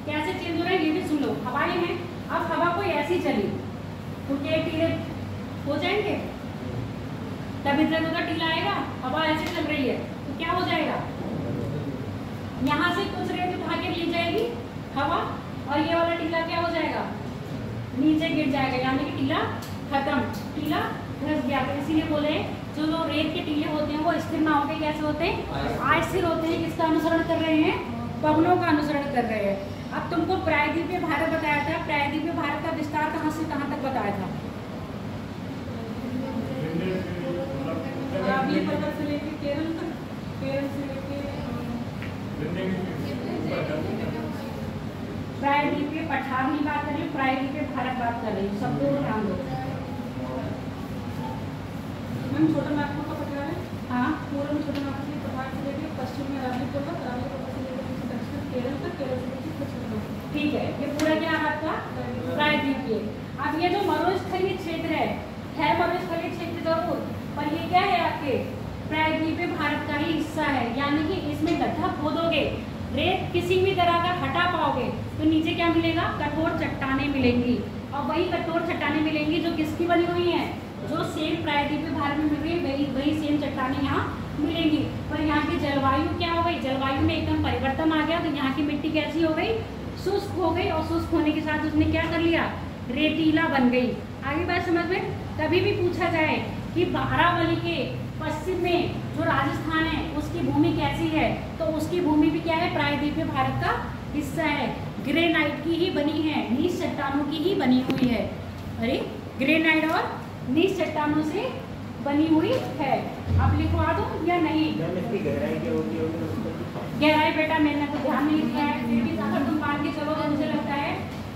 कैसे चेंज हो रहे हैं ये भी सुन लो। हवाएं हैं, अब हवा कोई ऐसी चली तो ये टीले हो जाएंगे, तब इधर उधर टीला आएगा। हवा ऐसे चल रही है तो क्या हो जाएगा? यहाँ से कुछ रेत उठा के ले जाएगी हवा और ये वाला टीला क्या हो जाएगा? नीचे गिर जाएगा, यानी कि टीला खत्म, टीला धस गया। तो इसीलिए बोले जो रेत के टीले होते हैं वो स्थिर ना होकर कैसे होते हैं? अस्थिर होते हैं। किसका अनुसरण कर रहे हैं? पवनों का अनुसरण कर रहे हैं। अब तुमको प्रायद्वीपीय भारत बताया था, प्रायद्वीपीय भारत का विस्तार कहाँ से कहाँ तक बताया था? अरावली पर्वत से लेके केरल तक, केरल से लेके प्रायद्वीपीय पठार नहीं बात कर रही हूँ, प्रायद्वीपीय भारत बात कर रही हूँ, सब लोग ध्यान दो। मैम छोटा नागपुर का पठार है। हाँ, पूर्व में छोटा नागपुर पठार से लेके पश्चिम में अरावली पर्वत, अरावली पर्वत से लेकर दक्षिण केरल तक, केरल से लेकर पश्चिम तक। ठीक है, ये पूरा क्या है आपका? प्रायद्वीपीय। अब ये जो मरुस्थलीय क्षेत्र है मरुस्थलीय क्षेत्र जरूर, आपके प्रायद्वीपीय भारत का ही हिस्सा है, यानी कि इसमें गड्ढा खोदोगे, रेत किसी भी तरह का हटा पाओगे तो नीचे क्या मिलेगा? कठोर चट्टानें मिलेंगी। और वही कठोर चट्टानें मिलेंगी जो किसकी बनी हुई हैं? जो सेम प्रायद्वीपीय भारत में मिल रही है, वही सेम चट्टानें यहाँ मिलेंगी। पर यहाँ की जलवायु क्या हो गई? जलवायु में एकदम परिवर्तन आ गया, तो यहाँ की मिट्टी कैसी हो गई? शुष्क हो गई, और शुष्क होने के साथ उसने क्या कर लिया? रेतीला बन गई। आगे बात समझ में? कभी भी पूछा जाए कि अरावली के पश्चिम में जो राजस्थान है उसकी भूमि कैसी है, तो उसकी भूमि भी क्या है? प्रायद्वीपीय भारत का हिस्सा है, ग्रेनाइट की ही बनी है, नीच चट्टानों की ही बनी हुई है। अरे ग्रेनाइट और नीच चट्टानों से बनी हुई है। अब लिखवा दो या नहीं? इसकी गहराई क्या होती होगी? गहराई बेटा मैंने तो ध्यान नहीं दिया है, फिर भी अगर तुम मान के चलो तो मुझे लगता है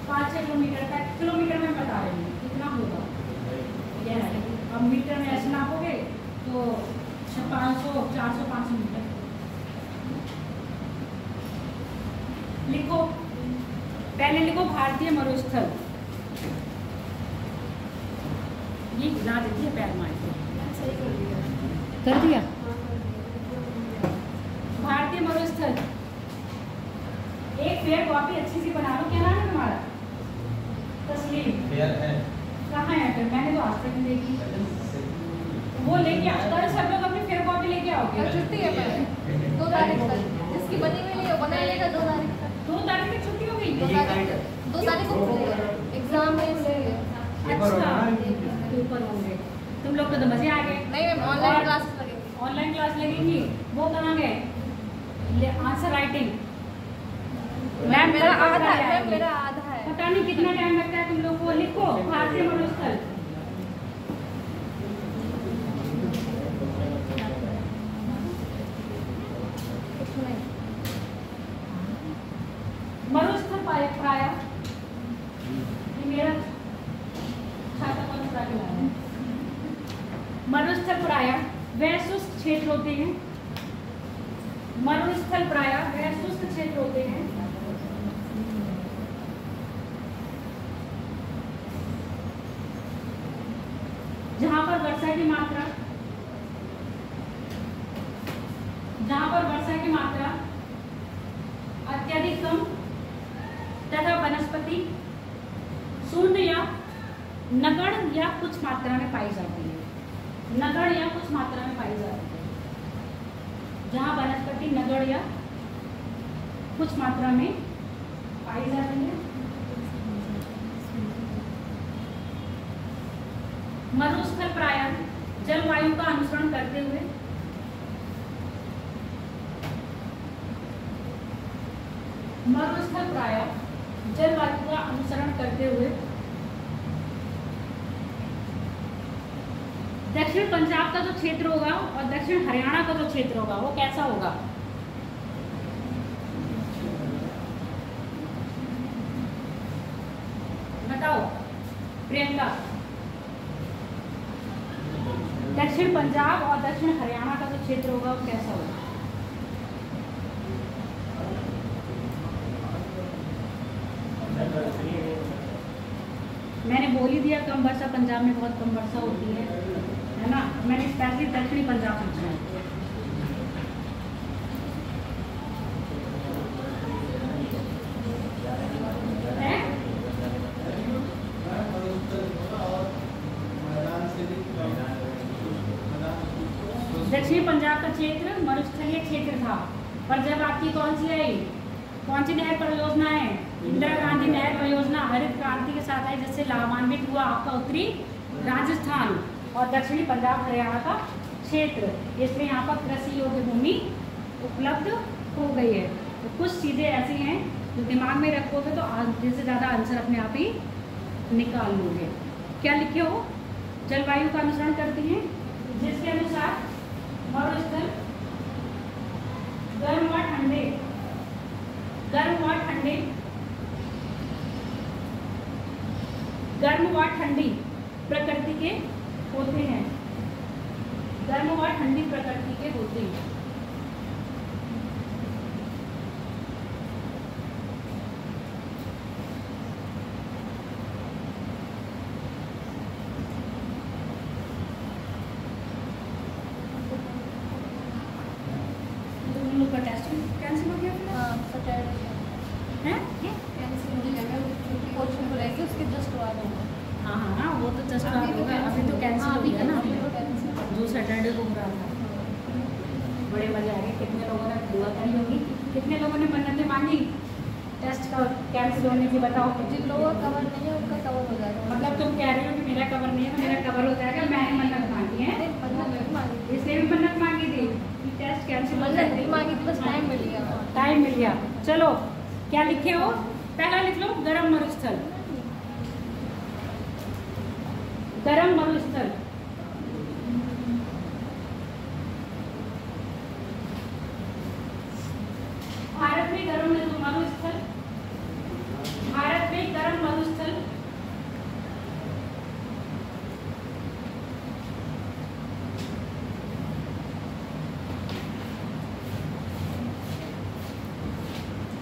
5-6 किलोमीटर तक, किलोमीटर में बता रही हूँ कितना होगा गहराई। अब मीटर में ऐसे नापोगे तो 400-500 मीटर। लिखो, पहले लिखो भारतीय मरुस्थल। ये हिला देती है पैर मार के। कर दिया। भारतीय मरुस्थल एक पेड़ कॉपी अच्छी सी बना लो। क्या नाम है तुम्हारा? तस्लीम। कहाँ है फिर? मैंने तो आज तक नहीं देखी। वो लेके आओ, कल सब लोग अपनी फेयर कॉपी लेके आओगे। छुट्टी है पहले 2 तारीख तक, जिसकी बनी हुई नहीं है बना लेगा 2 तारीख तक। 2 तारीख की छुट्टी हो गई? 2 तारीख को खुलेगा एग्जाम में इसलिए। अच्छा, पेपर होंगे। तुम लोग को तो मजे आ गए। नहीं मैम, ऑनलाइन क्लास लगेगी। ऑनलाइन क्लास लगेगी। वो कहाँ गए? Answer writing. मैम मेरा आधा है, मैम मेरा आधा है। पता नहीं कितना टाइम लगता है तुम लोग को। लिखो भारतीय मरुस्थल। मरुस्थल प्राय मेरा छाता पर उड़ा के लाया है। मरुस्थल प्राय वह शुष्क क्षेत्र होते हैं। मरुस्थल प्राय वह शुष्क क्षेत्र होते हैं जहां पर वर्षा की मात्रा अत्यधिक कम तथा वनस्पति शून्य या नगण्य या कुछ मात्रा में पाई जाती है। नगण्य या कुछ मात्रा में पाई जाती है, जहाँ वनस्पति नगण्य या कुछ मात्रा में पाई जाती है। मरुस्थल प्राय जलवायु का अनुसरण करते हुए मरुस्थल प्राय जलवायु का अनुसरण करते हुए दक्षिण पंजाब का जो क्षेत्र होगा और दक्षिण हरियाणा का जो क्षेत्र होगा वो कैसा होगा? बताओ प्रियंका। दक्षिण पंजाब और दक्षिण हरियाणा का जो क्षेत्र होगा वो कैसा होगा? मैंने बोल ही दिया कम वर्षा पंजाब में बहुत कम वर्षा होती है ना। मैंने स्पेशली दक्षिणी पंजाब पूछा है। दक्षिणी पंजाब का क्षेत्र मरुस्थलीय क्षेत्र था, पर जब आपकी कौन सी नहर परियोजना है? इंदिरा गांधी नहर परियोजना हरित क्रांति के साथ है, जिससे लाभान्वित हुआ आपका उत्तरी राजस्थान और दक्षिणी पंजाब हरियाणा का क्षेत्र। इसलिए यहाँ पर कृषि योग्य भूमि उपलब्ध हो गई है। तो कुछ चीज़ें ऐसी हैं जो दिमाग में रखोगे तो आधे से ज़्यादा आंसर अपने आप ही निकाल लोगे। क्या लिखे हो? जलवायु का अनुसरण करती हैं जिसके अनुसार मरुस्थल गर्म व ठंडी प्रकृति के होते हैं। गर्म व ठंडी प्रकृति के होते हैं। तुम लोग का टेस्ट कैंसिल हो गया फिर? हाँ सैटरडे हैं? कैंसिल हो जाएगा क्योंकि कोचिंग बुलाएगी उसके जस्ट बाद होगा। हाँ हाँ हाँ, वो तो जस्ट बाद होगा, अभी तो कैंसिल हो गया ना जो सैटरडे को हो रहा था। बड़े मजे आ गए, कितने लोगों ने दुआ करी होगी, कितने लोगों ने मन्नतें मांगी टेस्ट का कैंसिल होने की, बताओ। जिन लोगों का कवर नहीं है उनका कवर हो जाएगा। मतलब तुम कह रही हो कि मेरा कवर नहीं है तो मेरा कवर हो जाएगा, मैंने मन्नत मांगी है, मन्नत नहीं मांगी थी, इसने भी मन्नत मांगी थी कि टेस्ट कैंसिल हो मन्नत नहीं जाए, मांगी थी, बस टाइम मिल गया। टाइम मिल गया। चलो क्या लिखे हो, पहला लिख लो गरम मरुस्थल, गरम मरुस्थल। भारत में गरम मरुस्थल, भारत में गरम मरुस्थल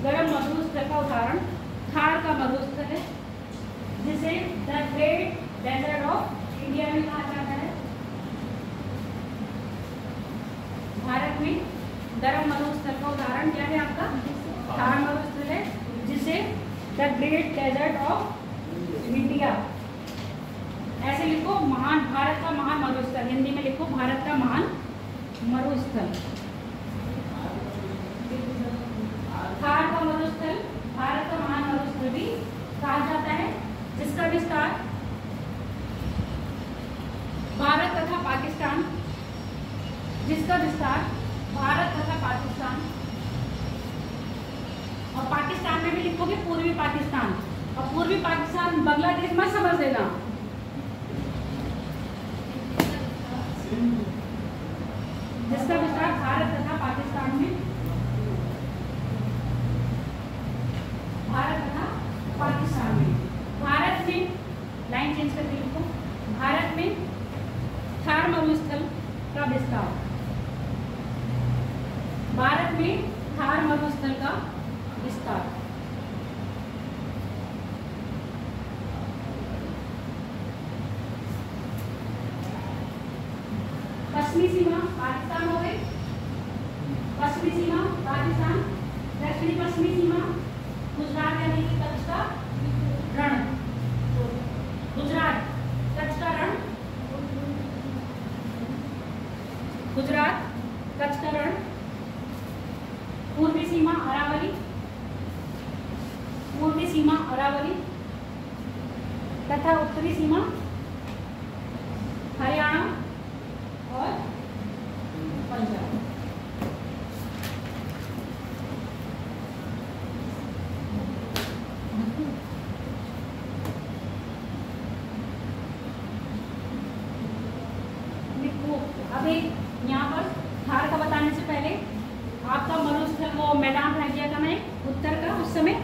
गरम मरुस्थल का उदाहरण थार का मरुस्थल है, जिसे the great desert of India में कहा जाता है। भारत में गरम मरुस्थल का उदाहरण क्या है आपका? थार मरुस्थल है, जिसे the great desert of India, ऐसे लिखो महान, भारत का महान मरुस्थल, हिंदी में लिखो भारत का महान मरुस्थल। थार का मरुस्थल भारत का महान मरुस्थल भी कहा जाता है, जिसका विस्तार भारत तथा पाकिस्तान, जिसका विस्तार भारत तथा पाकिस्तान, और पाकिस्तान में भी लिखोगे पूर्वी पाकिस्तान, और पूर्वी पाकिस्तान बांग्लादेश मत समझ देना, जिसका विस्तार भारत तथा पाकिस्तान में, भारत तथा पाकिस्तान में। भारत में लाइन चेंज करके लिखो, भारत में थार मरुस्थल का विस्तार, भारत में थार मरुस्थल का विस्तार। पश्चिमी सीमा पाकिस्तान हो गई, पश्चिमी सीमा पाकिस्तान, दक्षिणी पश्चिमी सीमा गुजरात यानी कि कच्छ का रण, गुजरात कच्छ का रण, गुजरात कच्छ का रण। पूर्वी सीमा अरावली, पूर्वी सीमा अरावली तथा उत्तरी सीमा हरियाणा और पंजाब। अब एक यहाँ पर थार का बताने से पहले आपका मरुस्थल वो मैदान रह गया था मैं उत्तर का, उस समय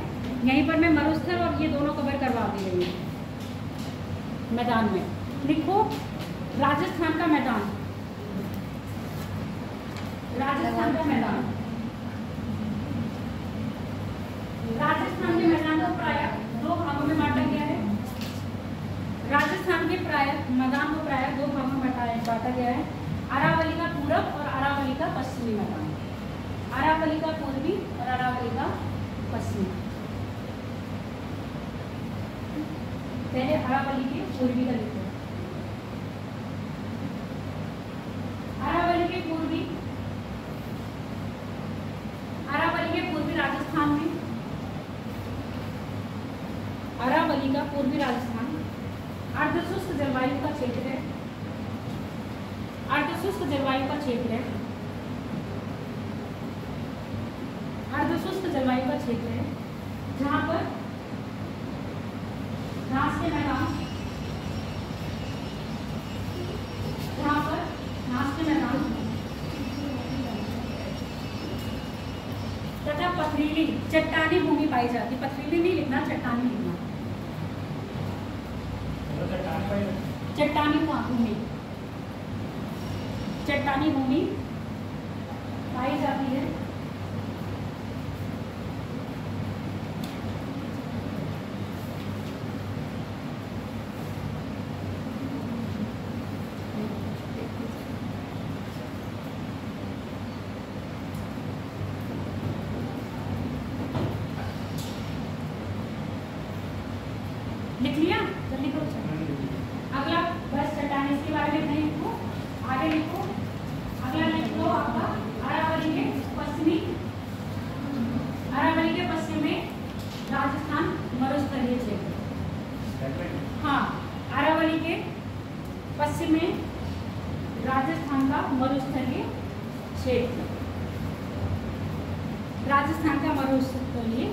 यहीं पर मैं मरुस्थल और ये दोनों कवर करवा दी रही हूँ। मैदान में लिखो राजस्थान का मैदान, राजस्थान का मैदान, राजस्थान के मैदान को प्राय दो भागों में बांटा गया है। राजस्थान के मैदान को प्राय दो भागों में बांटा गया है, अरावली का पूरब और अरावली का पश्चिमी मैदान, अरावली का पूर्वी और अरावली का पश्चिमी। पहले अरावली के पूर्वी का लिखो, अरावली के पूर्वी, अरावली के पूर्वी राजस्थान में, अरावली का पूर्वी राजस्थान अर्धशुष्क जलवायु का क्षेत्र है, अर्धशुष्क जलवायु का क्षेत्र है, अर्धशुष्क जलवायु का क्षेत्र है, जहाँ पर घास के मैदान, जहाँ पर घास के मैदान तथा पथरीली चट्टानी भूमि पाई जाती। पथरीली नहीं लिखना, चट्टानी लिखना, चट्टानी भूमि, चट्टानी भूमि पाई जाती है। मरुस्थलीय क्षेत्र, राजस्थान का मरुस्थलीय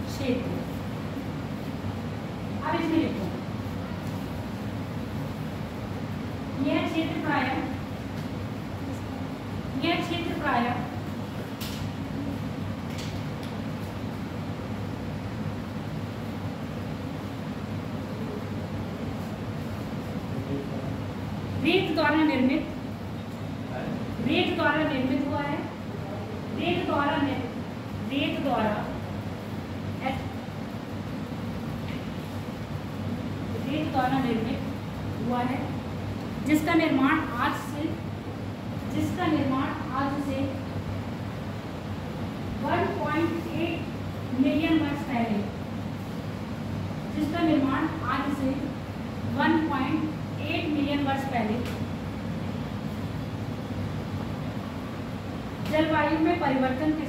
क्षेत्र। अब इसमें लिखो यह क्षेत्र प्राय रेत द्वारा निर्मित हुआ है। रेत द्वारा निर्मित हुआ है, जिसका निर्माण आज से 1.8 मिलियन वर्ष पहले, जिसका निर्माण आज से 1.8 मिलियन वर्ष पहले जलवायु में परिवर्तन के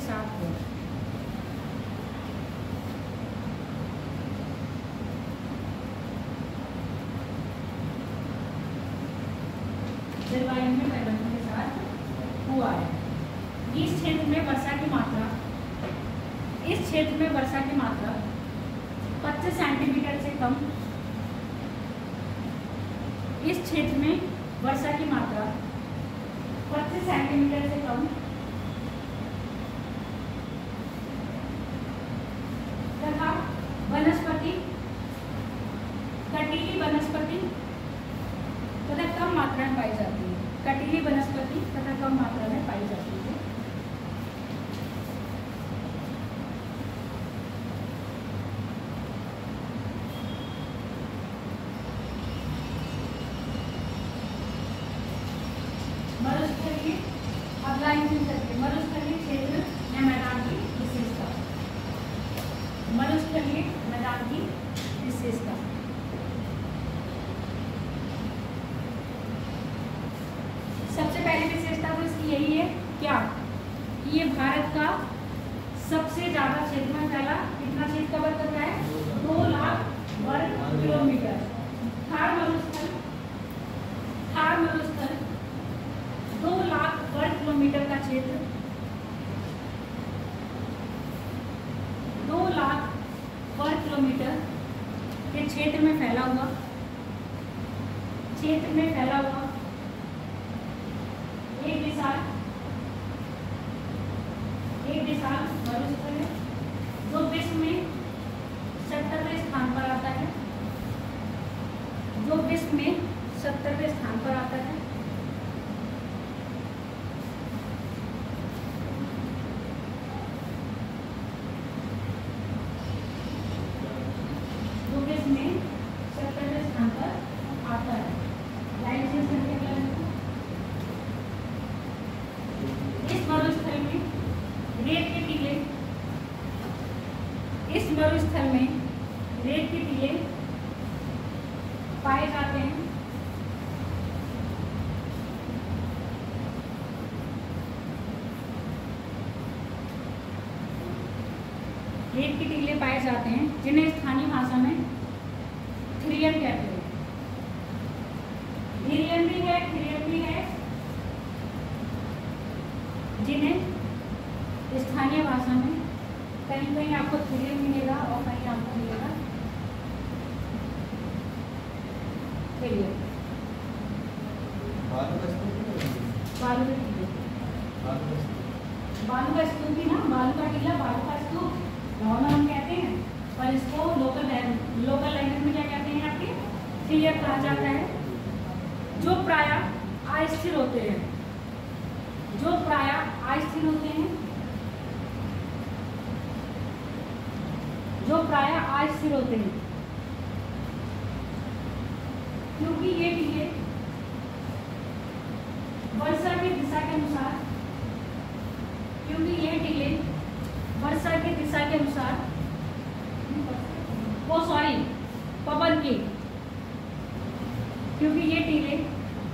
साथ हुआ। जलवायु में परिवर्तन के साथ हुआ है। इस क्षेत्र में वर्षा की मात्रा 25 सेंटीमीटर से कम। इस क्षेत्र में वर्षा की मात्रा 25 सेंटीमीटर से कम तथा कटीली वनस्पति तथा कम मात्रा में पाई जाती है। कटीली वनस्पति तथा कम मात्रा में पाई जाती है। मरुस्थलीय मरुस्थलीय क्षेत्र या मैदान की विशेषता। मरुस्थलीय मैदान की विशेषता सबसे पहली विशेषता तो इसकी यही है क्या, ये भारत का सबसे ज्यादा क्षेत्र में फैला कितना क्षेत्र कवर कर रहा है 2 लाख वर्ग किलोमीटर। थार मरुस्थल 2 लाख वर्ग किलोमीटर का क्षेत्र 2 लाख वर्ग किलोमीटर के क्षेत्र में फैला हुआ एक विशाल मरुस्थल है, जो विश्व में 70वें स्थान पर आता है। लाइन चेंज करके क्या लिखूं? इस मरुस्थल में रेत के टीले पाए जाते हैं। रेत के टीले पाए जाते हैं जिन्हें स्थानीय भाषा में थिरियन कहते हैं। थिरियन भी है जिन्हें स्थानीय भाषा में कहीं कहीं आपको थिरियन मिलेगा और कहीं आपको मिलेगा थिरियन। बालू का स्तूप भी ना, बालू का टीला, बालू का स्तूप नॉर्मल हम कहते हैं, पर इसको लोकल लैंग्वेज में क्या कहते हैं आपके थिरियन कहा जाता है। जो प्रायः अस्थिर होते हैं, क्योंकि ये टीले वर्षा की दिशा के अनुसार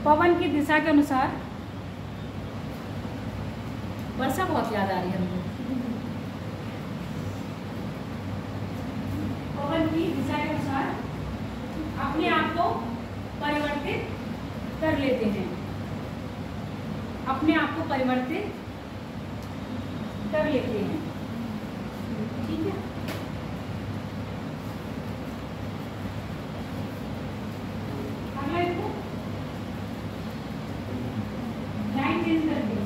पवन की दिशा के अनुसार वर्षा बहुत याद आ रही है हमको। पवन की दिशा के अनुसार अपने आप को परिवर्तित कर लेते हैं, अपने आप को परिवर्तित कर लेते हैं। ठीक है, अगला देखो, लाइन चेंज कर दिया।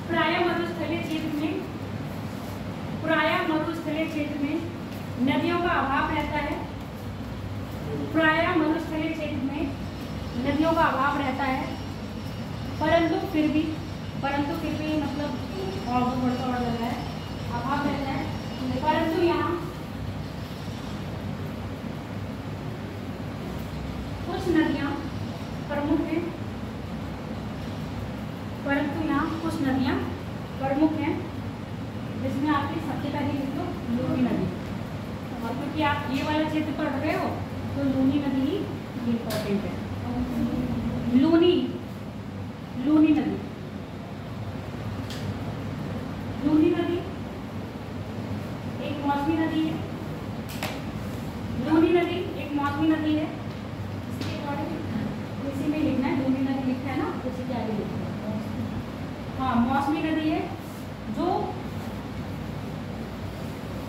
प्राय मरुस्थलीय क्षेत्र में, प्राय मरुस्थलीय क्षेत्र में नदियों का अभाव रहता है। प्राय मरुस्थलीय क्षेत्र में नदियों का अभाव रहता है, परंतु फिर भी मतलब और थोड़ा सा और लग रहा है, अभाव रहता है, परंतु यहाँ कुछ नदियाँ प्रमुख हैं, परंतु यहाँ कुछ नदियाँ प्रमुख हैं, जिसमें आपकी सबसे पहले लिख लो लूनी नदी। और क्योंकि आप ये वाला क्षेत्र पढ़ रहे हो तो लूनी नदी ही इम्पोर्टेंट है। लूनी नदी, लूनी नदी एक मौसमी नदी है। लूनी नदी एक मौसमी नदी है, इसके अकॉर्डिंग इसी में लिखना है, लूनी नदी लिखा है ना, उसी के आगे लिखना है। हाँ, मौसमी नदी है जो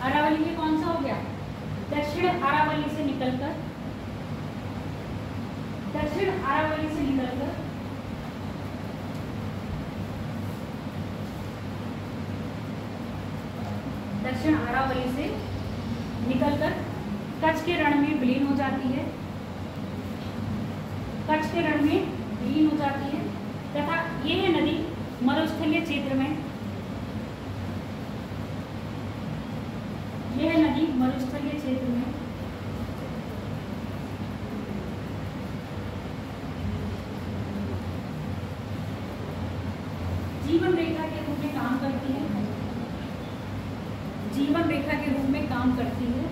अरावली में कौन सा हो गया, दक्षिण अरावली से निकलकर दक्षिण अरावली से निकलकर कच्छ के रण में विलीन हो जाती है, कच्छ के रण में विलीन हो जाती है तथा यह नदी मरुस्थलीय क्षेत्र में, यह नदी मरुस्थलीय क्षेत्र में जीवन रेखा के रूप में काम करती है, जीवन रेखा के रूप में काम करती है।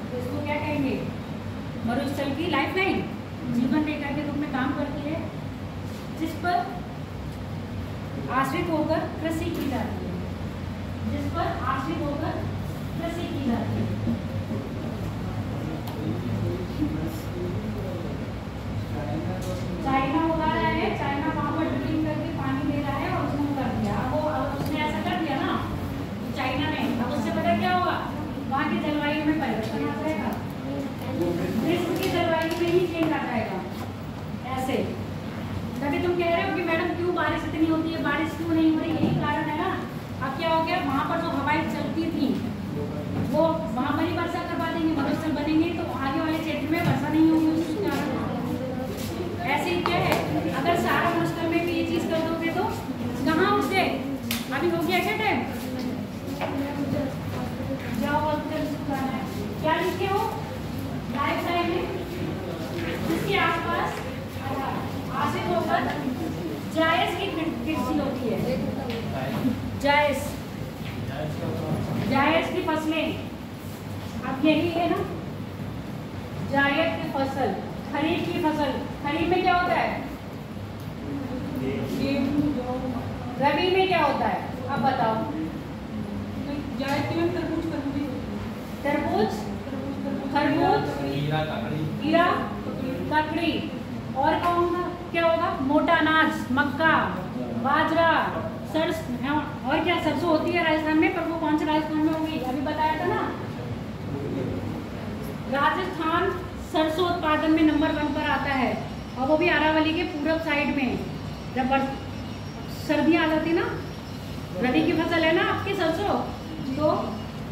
तो इसको क्या कहेंगे, मरुस्थल की लाइफलाइन, जीवन रेखा के रूप में काम करती है, जिस पर आश्रित होकर कृषि की जाती है, जिस पर आश्रित होकर कृषि की जाती है। चाइना उगा रहा है, चाइना वहां पर ड्रिलिंग करके पानी दे रहा है और उसने कर दिया। अब उसने ऐसा कर दिया ना चाइना ने, अब उससे पता क्या होगा, वहाँ की जलवायु में परिवर्तन आ जाएगा, विश्व की जलवायु में ही चेंज आ जाएगा। ऐसे तभी तुम कह रहे हो कि मैडम क्यों बारिश इतनी होती है, बारिश क्यों नहीं हो रही, यही कारण है ना। अब क्या हो गया, वहाँ पर जो हवाएं चलती थी वो वहाँ पर ही वर्षा करवा देंगे, मरुस्थल बनेंगे तो आगे वाले क्षेत्र में वर्षा नहीं होगी उसके कारण। ऐसे ही क्या है, अगर सारा मरुस्थल में भी ये चीज कर दोगे तो कहाँ उठे, अभी हो गया क्या टाइम, जाओ क्या लिखे हो लाइफ टाइम में, इसके आसपास आश्रित होकर जायज की कृषि होती है, जायज की फसलें। अब यही है ना, जायज की फसल, खरीफ की फसल, खरीफ में क्या होता है, रबी में क्या होता है, अब बताओ। तरबूज, खरबूज, हीरा, ककड़ी, और कौन सा क्या होगा, मोटा अनाज, मक्का, बाजरा, सरसों, और क्या सरसों होती है राजस्थान में, पर वो कौन से राजस्थान में होगी, अभी बताया था ना। राजस्थान सरसों उत्पादन में नंबर 1 पर आता है, और वो भी अरावली के पूरब साइड में। जब सर्दियाँ आ जाती ना, रबी की फसल है ना आपकी सरसों, तो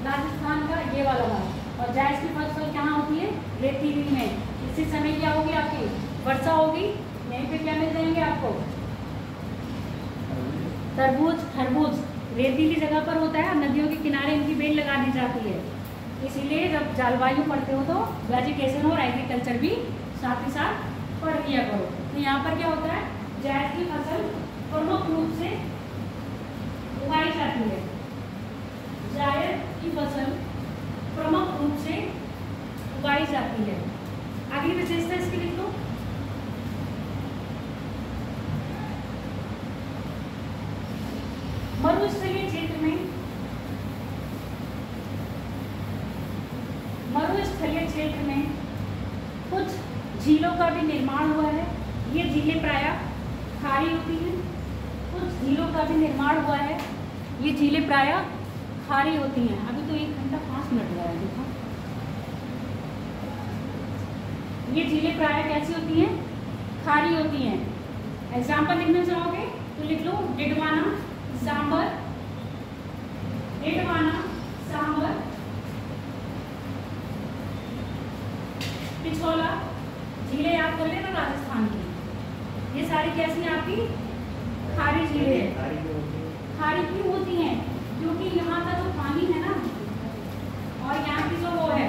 राजस्थान का ये वाला भाग। और जायज की फसल कहाँ होती है, रेतीली में। इसी समय क्या होगी, आपकी वर्षा होगी, यहीं पे क्या मिल जाएंगे आपको, तरबूज, खरबूज रेतीली जगह पर होता है, और नदियों के किनारे इनकी बेल लगा दी जाती है। इसीलिए जब जलवायु पढ़ते हो तो वेजिटेशन और एग्रीकल्चर भी साथ ही साथ पढ़ लिया करो। तो यहाँ पर क्या होता है, जायद की फसल प्रमुख रूप से उगाई जाती है, जायद की फसल प्रमुख रूप से उगाई जाती है। अगली विशेषता इसकी लिख लो, मरुस्थलीय क्षेत्र में, मरुस्थलीय क्षेत्र में कुछ झीलों का भी निर्माण हुआ है। ये झीलें प्रायः खारी होती हैं। कुछ झीलों का भी निर्माण हुआ है। ये झीलें प्रायः खारी होती हैं। अभी तो 1 घंटा 5 मिनट हुआ है, देखो। ये झीलें प्रायः कैसी होती हैं? खारी होती हैं। एग्जाम्पल लिखना चाहोगे तो लिख लो डिडवाना, सांबर, डिडवाना, सांबर, पिछोला। झीलें याद कर लेना राजस्थान की। ये सारी कैसी हैं आपकी? खारी झीलें। खारी क्यों होती हैं? क्योंकि यहाँ का जो पानी है ना, और यहाँ की जो वो है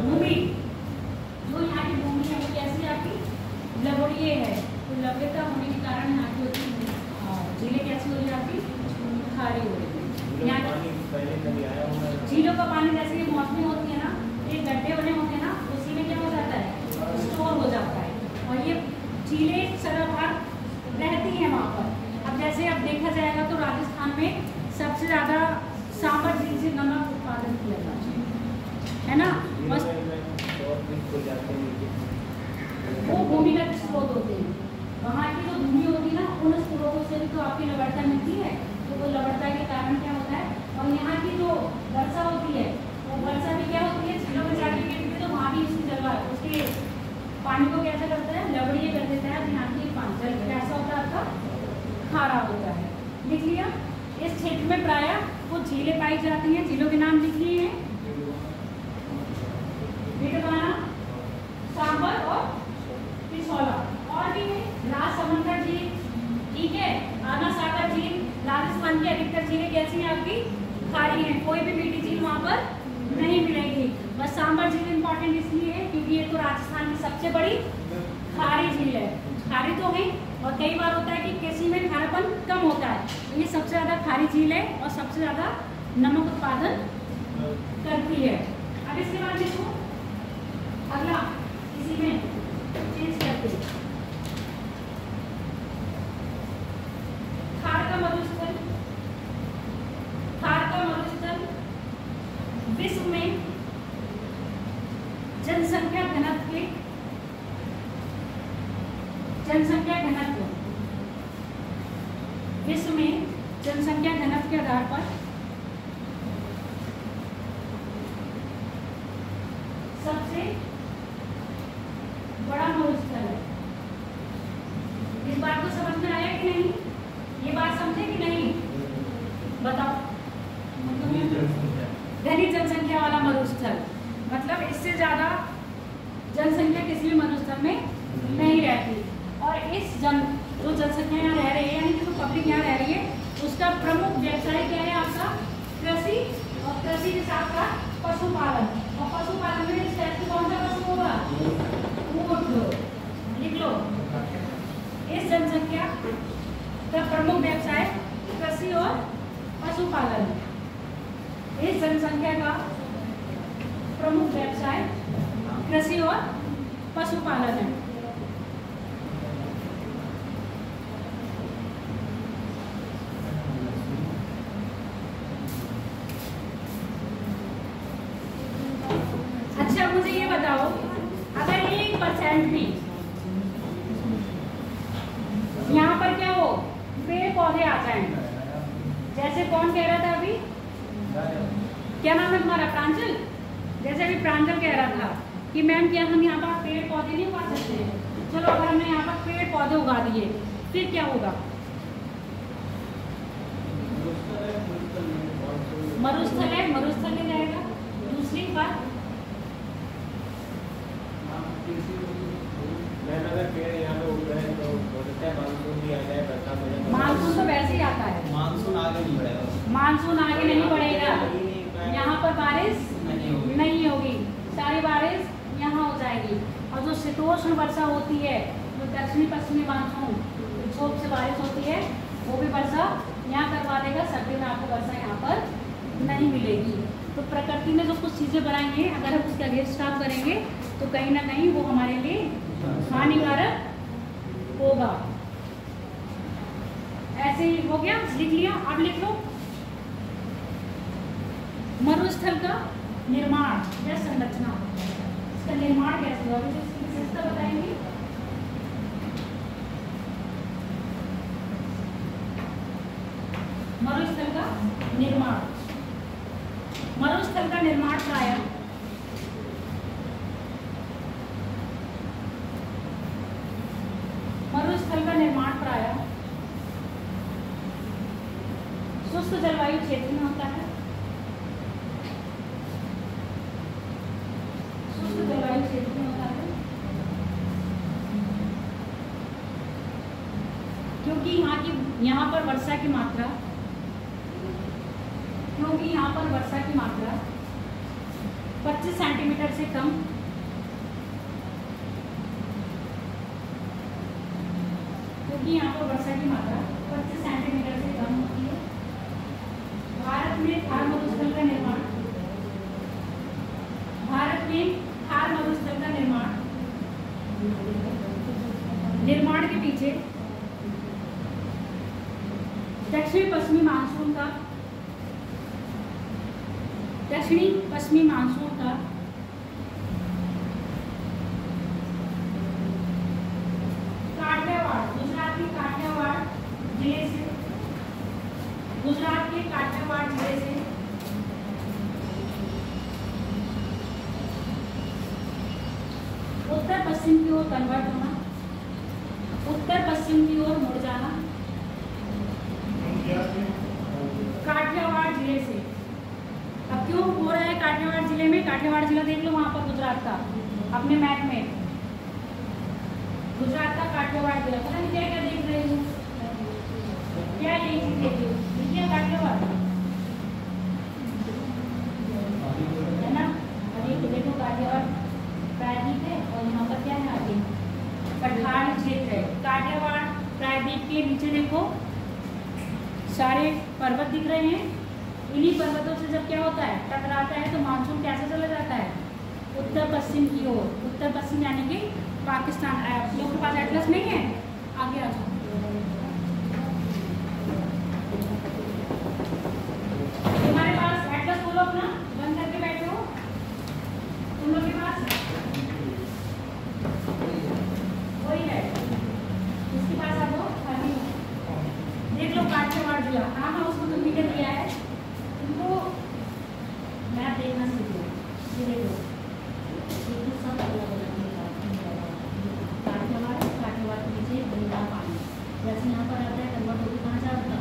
भूमि, जो यहाँ की भूमि है वो कैसी है आपकी? लवणीय है। तो लवणता होने के कारण यहाँ की होती झीलें कैसी हो जाती? खारी हो रही है। यहाँ झीलों का पानी जैसे कि मौसमी होती है ना, ये गड्ढे बने होते हैं ना, उसी में क्या हो जाता है? स्टोर हो जाता है। और ये झीलें सदाबहार रहती हैं वहाँ पर। अब जैसे अब देखा जाएगा तो राजस्थान में सबसे ज़्यादा सांबर झील से नमक उत्पादन किया जाता है ना। बस वो भूमिगत स्रोत होते हैं। वहाँ की जो भूमि होती है ना, उन स्रोतों से भी तो आपकी लवणता मिलती है। तो वो लवणता के कारण क्या होता है? और यहाँ की जो वर्षा होती है, वो वर्षा भी क्या होती है? झीलों में जाके गिरती है, तो वहाँ भी उसकी जगह उसके पानी को कैसा करता है? लवणीय कर देता है। यहाँ की पानी जल कैसा होता है? आपका खारा होता है। लिख लिया? इस क्षेत्र में प्रायः कुछ झीलें पाई जाती हैं। झीलों के नाम लिख लिए हैं, डिडवाना, सांबर और पिछोला। और भी है राजसमंदर झील, ठीक है, आना सागर झील। राजस्थान की अधिकतर झीलें कैसी हैं आपकी? खारी हैं। कोई भी मीठी झील वहाँ पर नहीं मिलेगी। बस सांबर झील इंपॉर्टेंट इसलिए है क्योंकि ये तो राजस्थान की सबसे बड़ी खारी झील है। खारी तो है, और कई बार होता है कि कृषि में खारापन कम होता है। ये सबसे ज़्यादा खारी झील है और सबसे ज़्यादा नमक उत्पादन करती है। अब इसके बाद देखो अगला, इसी में चेंज करते हैं। खार का मरुस्थल। खार का मरुस्थल विश्व में जनसंख्या घनत्व विश्व में जनसंख्या घनत्व के आधार पर सबसे बड़ा मरुस्थल है। इस बात को समझ में आया कि नहीं? ये बात समझे कि नहीं? बताओ। घनी जनसंख्या वाला मरुस्थल मतलब इससे ज्यादा जनसंख्या किसी भी मरुस्थल में नहीं रहती। और इस जो जनसंख्या यहाँ रह रही है, यानी कि जो पब्लिक यहाँ रह रही है, उसका प्रमुख व्यवसाय क्या है? आपका कृषि, और कृषि के साथ साथ पशुपालन। और पशुपालन में इस टाइप से कौन सा पशु होगा? ऊंट। लिख लो, इस जनसंख्या का प्रमुख व्यवसाय कृषि और पशुपालन। इस जनसंख्या का प्रमुख व्यवसाय कृषि और पशुपालन है। अच्छा, मुझे ये बताओ, अगर 1% भी यहाँ पर क्या हो, पेड़ पौधे आ जाएं, जैसे कौन कह रहा था अभी? क्या नाम है तुम्हारा? प्रांजल। जैसे अभी प्रांजल कह रहा था कि मैम क्या हम यहाँ पर पेड़ पौधे नहीं उगा सकते हैं? चलो, अगर हमने यहाँ पर पेड़ पौधे उगा दिए फिर क्या होगा? मरुस्थल है, मरुस्थल में जाएगा। दूसरी बात, अगर पेड़ यहाँ पे उग रहे हैं तो हो सकता है मानसून भी आ जाए, बरसात हो जाए। मानसून तो वैसे ही आता है। मानसून आगे नहीं बढ़ेगा। मानसून आगे नहीं बढ़ेगा। यहाँ पर बारिश नहीं होगी, सारी बारिश यहाँ हो जाएगी। और जो शीतोष्ण वर्षा होती है, जो दक्षिणी पश्चिमी मानसून विक्षोभ से बारिश होती है, वो भी वर्षा यहाँ करवा देगा। सर्दी में आपको वर्षा यहाँ पर नहीं मिलेगी। तो प्रकृति ने जो कुछ चीज़ें बनाई हैं, अगर हम उसका अगेंस्ट काम करेंगे तो कहीं ना कहीं वो हमारे लिए हानिकारक होगा। ऐसे ही हो गया, लिख लिया। अब लिख लो मरुस्थल का निर्माण या संरचना। इसका निर्माण कैसे हुआ, मुझे इसकी विशेषता बताएंगे। मरुस्थल का निर्माण, मरुस्थल का निर्माण प्रायः मरुस्थल का निर्माण प्रायः शुष्क जलवायु क्षेत्र में होता है। शुष्क जलवायु क्षेत्र में होता है क्योंकि यहाँ पर वर्षा की मात्रा, क्योंकि यहाँ पर वर्षा की मात्रा 25 सेंटीमीटर से कम, क्योंकि यहाँ पर वर्षा की मात्रा 25 सेंटीमीटर से कम होती है। भारत में थार मरुस्थल का निर्माण, भारत में थार मरुस्थल का निर्माण के पीछे दक्षिण पश्चिमी मानसून का काठियावाड़, गुजरात के काठियावाड़ जिले से, गुजरात के काठियावाड़ जिले से उत्तर पश्चिम की ओर कन्वर्ट होना, उत्तर पश्चिम की ओर मुड़ जाना काठियावाड़ जिले से। अब क्यों हो रहा है काठियावाड़ जिले में? काठियावाड़ जिला देख लो वहां पर गुजरात का अपने मैप में, गुजरात का काठियावाड़ जिला। पता नहीं क्या क्या देख रहे हो, क्या ये चीज देख रहे हो? देखिए काठियावाड़ है ना, और ये देखो काठियावाड़ प्रायद्वीप है और यहाँ पर क्या है आगे पठार क्षेत्र है। काठियावाड़ प्रायद्वीप के नीचे देखो सारे पर्वत दिख रहे हैं। इन्हीं पर्वतों से जब क्या होता है टकराता है तो मानसून कैसे चला जाता है? उत्तर पश्चिम की ओर। उत्तर पश्चिम यानी कि पाकिस्तान। लोगों के पास एटलस नहीं है, आगे आ जाओ। तुम्हारे पास एटलस बोलो अपना, बंद करके बैठे हो तुम लोग के पास वही है, इसके पास आ जाओ। देख लो काठियावाड़ जिला, हाँ हाँ उसको तो मीटर दिया है तुमको, मैप देखना सीखो। ये देखो सब अलग काठियावाड़, काठियावाड़ के नीचे गंगा पानी, जैसे यहाँ पर आता है कन्वर्ट होकर कहाँ जाता है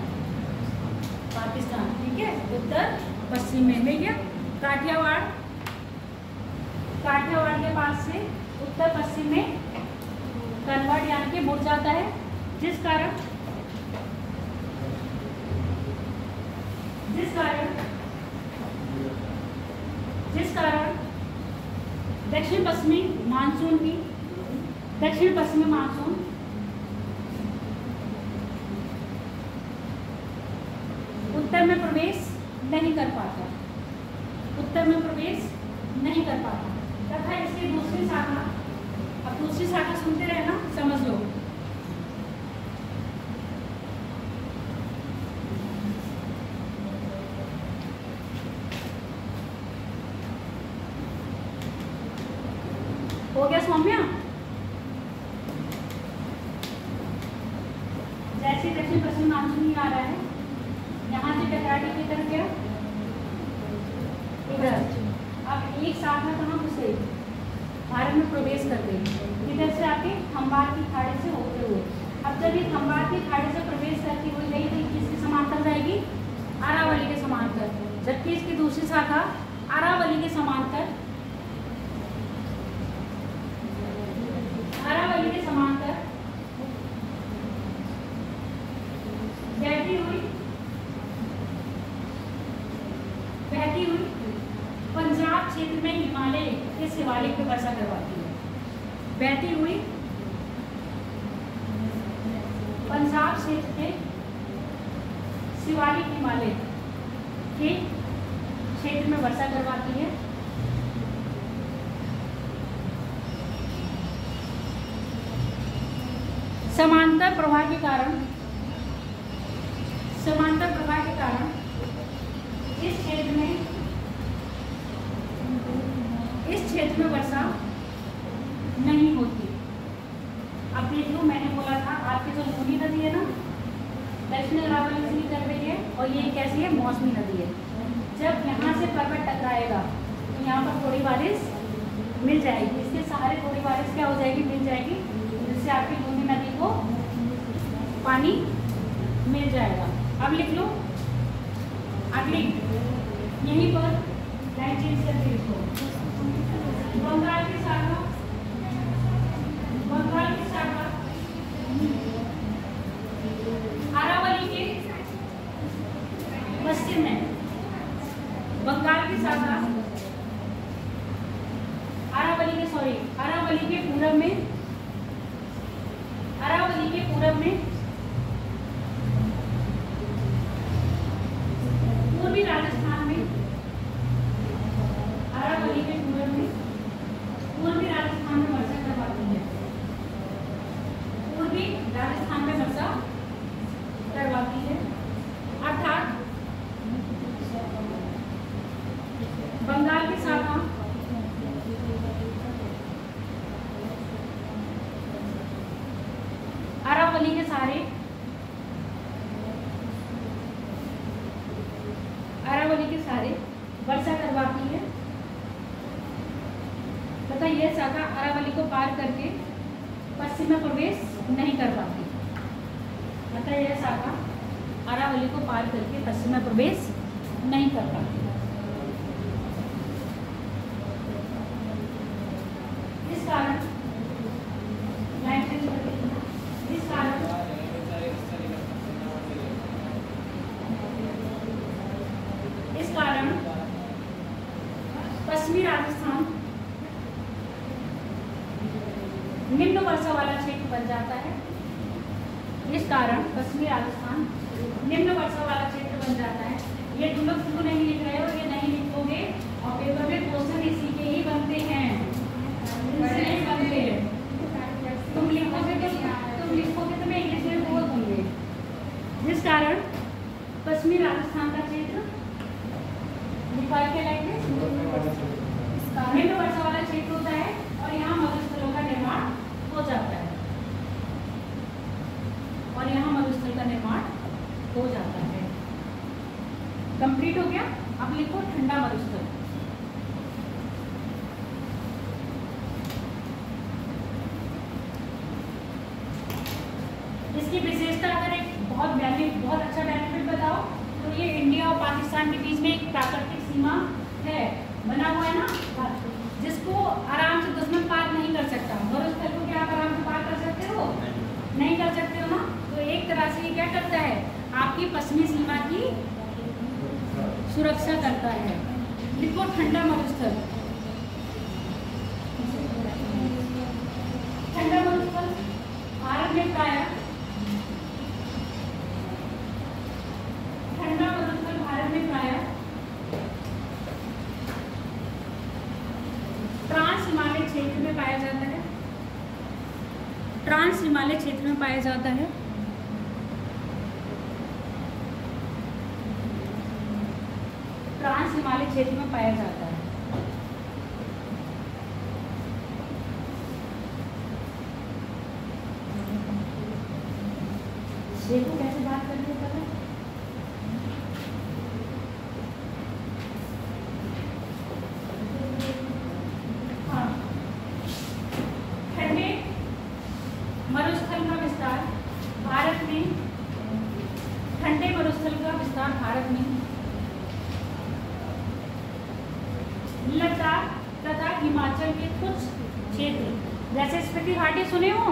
पाकिस्तान, ठीक है, उत्तर पश्चिम में। भैया काठियावाड़, काठियावाड़ के पास से उत्तर पश्चिम में कन्वर्ट यानी कि मुड़ जाता है, जिस कारण दक्षिण पश्चिमी मानसून उत्तर में प्रवेश नहीं कर पाता, तथा इसकी दूसरी शाखा, अब दूसरी शाखा सुनते रहना, समझ लो। हो गया सौम्या? जैसे दक्षिण पश्चिम मानसून ही आ रहा है, यहाँ से टकरा के किधर गया? इधर। अब एक शाखा कहाँ घुसे? भारत में प्रवेश कर गई, इधर से आके खंबात की खाड़ी से होते हुए। अब जब ये खंबात की खाड़ी से प्रवेश करती हुई गई तो किसके समांतर जाएगी? अरावली के समांतर। जबकि इसकी दूसरी शाखा अरावली के समांतर बहती हुई पंजाब क्षेत्र में हिमालय के शिवालिक पे वर्षा करवाती है। बहती हुई पंजाब क्षेत्र के शिवालिक हिमालय के क्षेत्र में वर्षा करवाती है। समांतर प्रवाह के कारण इस क्षेत्र में वर्षा नहीं होती। अब देख लो, मैंने बोला था आपकी जो लूनी नदी है ना, दक्षिण अरावली से निकल रही है और ये कैसी है, मौसमी नदी है। जब यहाँ से पर्वत टकराएगा तो यहाँ पर थोड़ी बारिश मिल जाएगी, इसके सहारे थोड़ी बारिश क्या हो जाएगी, मिल जाएगी, जिससे आपकी लूनी नदी को पानी मिल जाएगा। अब लिख लो अगली, यहीं पर लाइन चेंज करके लिखो, बंगाल की शाखा, बंगाल की शाखा अरावली के पश्चिम में, बंगाल की शाखा अरावली के पूरब में, अरावली के पूरब में, पूर्वी राजस्थान में, अरावली के पूरब में, पूर्वी राजस्थान में वर्षा करवाती है, पूर्वी राजस्थान में वर्षा करवाती है। अर्थात बंगाल की शाखा अरावली के सहारे, अरावली के सहारे वर्षा करवाती है तथा यह शाखा अरावली को पार करके पश्चिम में प्रवेश नहीं कर पाती, अतः यह शाखा अरावली को पार करके पश्चिम में प्रवेश नहीं कर पाती। इस कारण पश्चिमी राजस्थान निम्न वर्षा वाला क्षेत्र बन जाता है। इस कारण पश्चिमी राजस्थान निम्न वर्षा वाला क्षेत्र बन जाता है। ये तुम लोग क्यों नहीं लिख रहे हो, ये नहीं लिखोगे और पेपर में क्वेश्चन इसी के ही बनते हैं, इनसे नहीं बनते। तुम लिखोगे तो मैं इंग्लिश में बोल दूंगी। जिस कारण पश्चिमी राजस्थान का क्षेत्र निम्न वर्षा वाला क्षेत्र होता है और यहाँ मरुस्थलों का निर्माण हो जाता है, और यहाँ मरुस्थल का निर्माण हो जाता है। कंप्लीट हो गया। अब लिखो ठंडा मरुस्थल। इसकी विशेषता अगर एक बहुत अच्छा बेनिफिट बताओ तो ये इंडिया और पाकिस्तान के बीच में एक प्राकृतिक सीमा है, बना हुआ है ना, जिसको आराम से दुश्मन पार नहीं कर सकता। मरुस्थल को क्या आप आराम से पार कर सकते हो? नहीं कर सकते हो ना। तो एक तरह से ये क्या करता है, आपकी पश्चिमी सीमा की सुरक्षा करता है। लिखो ठंडा मरुस्थल। ठंडा मरुस्थल भारत में प्रायः ट्रांस हिमालय क्षेत्र में पाया जाता है। ट्रांस हिमालय क्षेत्र में पाया जाता है। ट्रांस हिमालय क्षेत्र में पाया जाता है। देखो कैसे बात करनी है पता है? मरुस्थल का विस्तार भारत में, ठंडे मरुस्थल का विस्तार भारत में लद्दाख तथा हिमाचल के कुछ क्षेत्र, जैसे स्पीति घाटी सुने हो?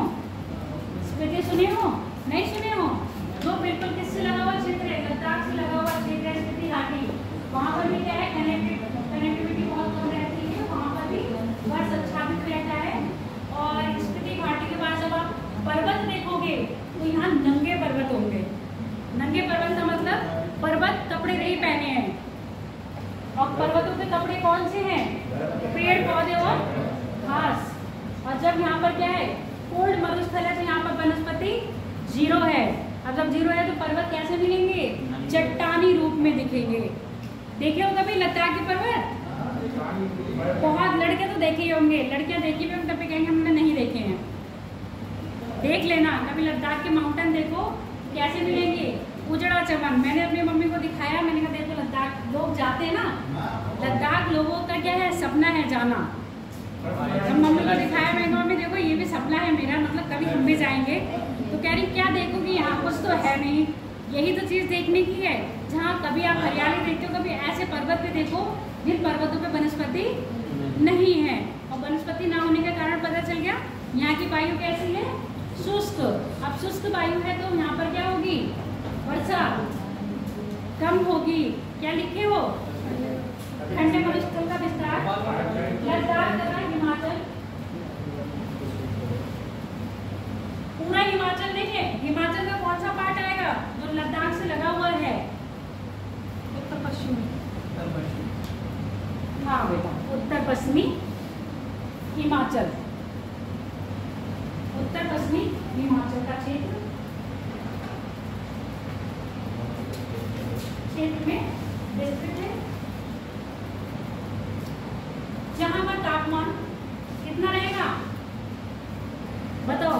स्पीति सुने हो? नहीं सुने हो? जो बिल्कुल किससे लगा हुआ क्षेत्र है, लद्दाख से लगा हुआ क्षेत्र है स्पीति घाटी। वहाँ पर भी क्या है, कनेक्टिविटी बहुत कम रहती है, वहाँ पर भी बस अच्छादित रहता है। और स्पीति घाटी के बाद जब आप पर्वत देखोगे तो यहाँ नंगे पर्वत होंगे। नंगे पर्वत का मतलब पर्वत कपड़े नहीं पहने हैं, और पर्वतों के कपड़े कौन से हैं? पेड़ पौधे और घास। और जब यहाँ पर क्या है, कोल्ड मरुस्थल है, तो यहाँ पर वनस्पति जीरो है। अब जब जीरो है तो पर्वत कैसे मिलेंगे? चट्टानी रूप में दिखेंगे। देखे हो कभी लद्दाख के पर्वत? बहुत लड़के तो देखे ही होंगे, लड़कियां देखी भी, कभी कहेंगे हमने के माउंटेन देखो कैसे मिलेंगे, उजड़ा चमन। मैंने अपनी मम्मी को दिखाया, मैंने कहा देखो लद्दाख लोग जाते हैं ना, लद्दाख लोगों का क्या है, सपना है जाना। जब मम्मी को दिखाया, मैंने कहा मम्मी देखो ये भी सपना है मेरा, मतलब कभी हम भी जाएंगे। तो कह रही क्या देखोगी, यहाँ कुछ तो है नहीं। यही तो चीज़ देखने की है, जहाँ कभी आप हरियाली देखते हो, कभी ऐसे पर्वत पे देखो जिन पर्वतों पे वनस्पति नहीं है। और वनस्पति ना होने के कारण पता चल गया यहाँ की वायु कैसी है, शुष्क। अब शुष्क वायु है तो यहाँ पर क्या होगी, वर्षा कम होगी। क्या लिखे हो, ठंडे मरुस्थल का विस्तार लद्दाख तथा हिमाचल, पूरा हिमाचल देखिए, हिमाचल का कौन सा पार्ट आएगा जो लद्दाख से लगा हुआ है, उत्तर पश्चिमी। हाँ बेटा, उत्तर पश्चिमी हिमाचल, उत्तर पश्चिमी हिमाचल का क्षेत्र में विस्तृत है, जहां पर तापमान कितना रहेगा बताओ,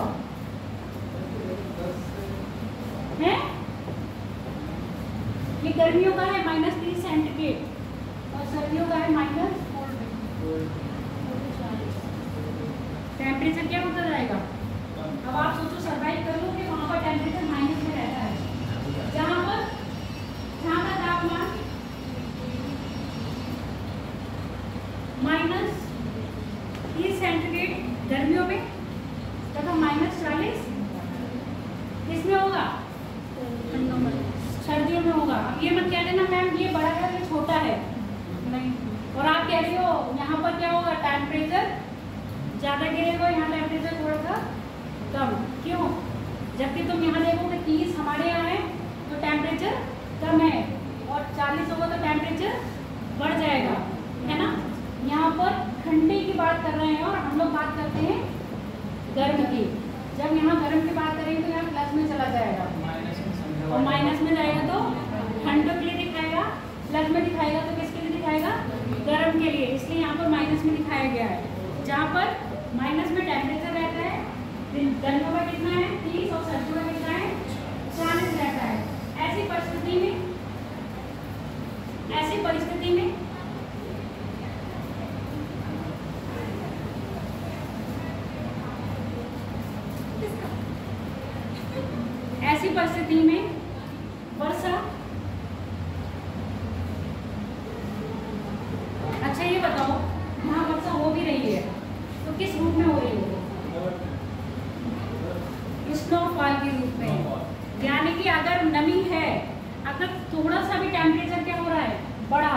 है ये गर्मियों का है -30 सेंटीग्रेड और सर्दियों का है माइनस। टेम्परेचर क्या होता जाएगा, अब आप सोचो सर्वाइव कर लो कि वहाँ पर टेम्परेचर माइनस में रहता है, जहाँ का तापमान -30 सेंटीग्रेड गर्मियों में तथा -40 किसमें होगा, सर्दियों में होगा। अब ये मत कह देना मैम ये बड़ा है ये छोटा है, नहीं। और आप कह रही हो यहाँ पर क्या होगा, टेम्परेचर ज़्यादा गिरेगा, यहाँ टेम्परेचर थोड़ा सा कम, क्यों, जबकि तुम यहाँ देखोगे 30 हमारे यहाँ है तो टेम्परेचर कम है, और 40 होगा तो टेम्परेचर बढ़ जाएगा, है ना। यहाँ पर ठंडी की बात कर रहे हैं और हम लोग बात करते हैं गर्म की। जब यहाँ गर्म की बात करेंगे तो यहाँ प्लस में चला जाएगा, और माइनस में जाएगा तो ठंडक के लिए दिखाएगा, प्लस में दिखाएगा तो किसके लिए दिखाएगा, गर्म के लिए। इसलिए यहाँ पर माइनस में दिखाया गया है। जहाँ पर माइनस में टेम्परेचर रहता है, गर्मियों में कितना है 30 और सर्दियों में कितना है 40 रहता है। ऐसी परिस्थिति में वर्षा, अच्छा ये बताओ यहाँ वर्षा हो भी रही है तो किस रूप में हो रही है, स्नोफॉल के रूप में। यानी कि अगर नमी है, अगर थोड़ा सा भी टेम्परेचर क्या हो रहा है बढ़ा,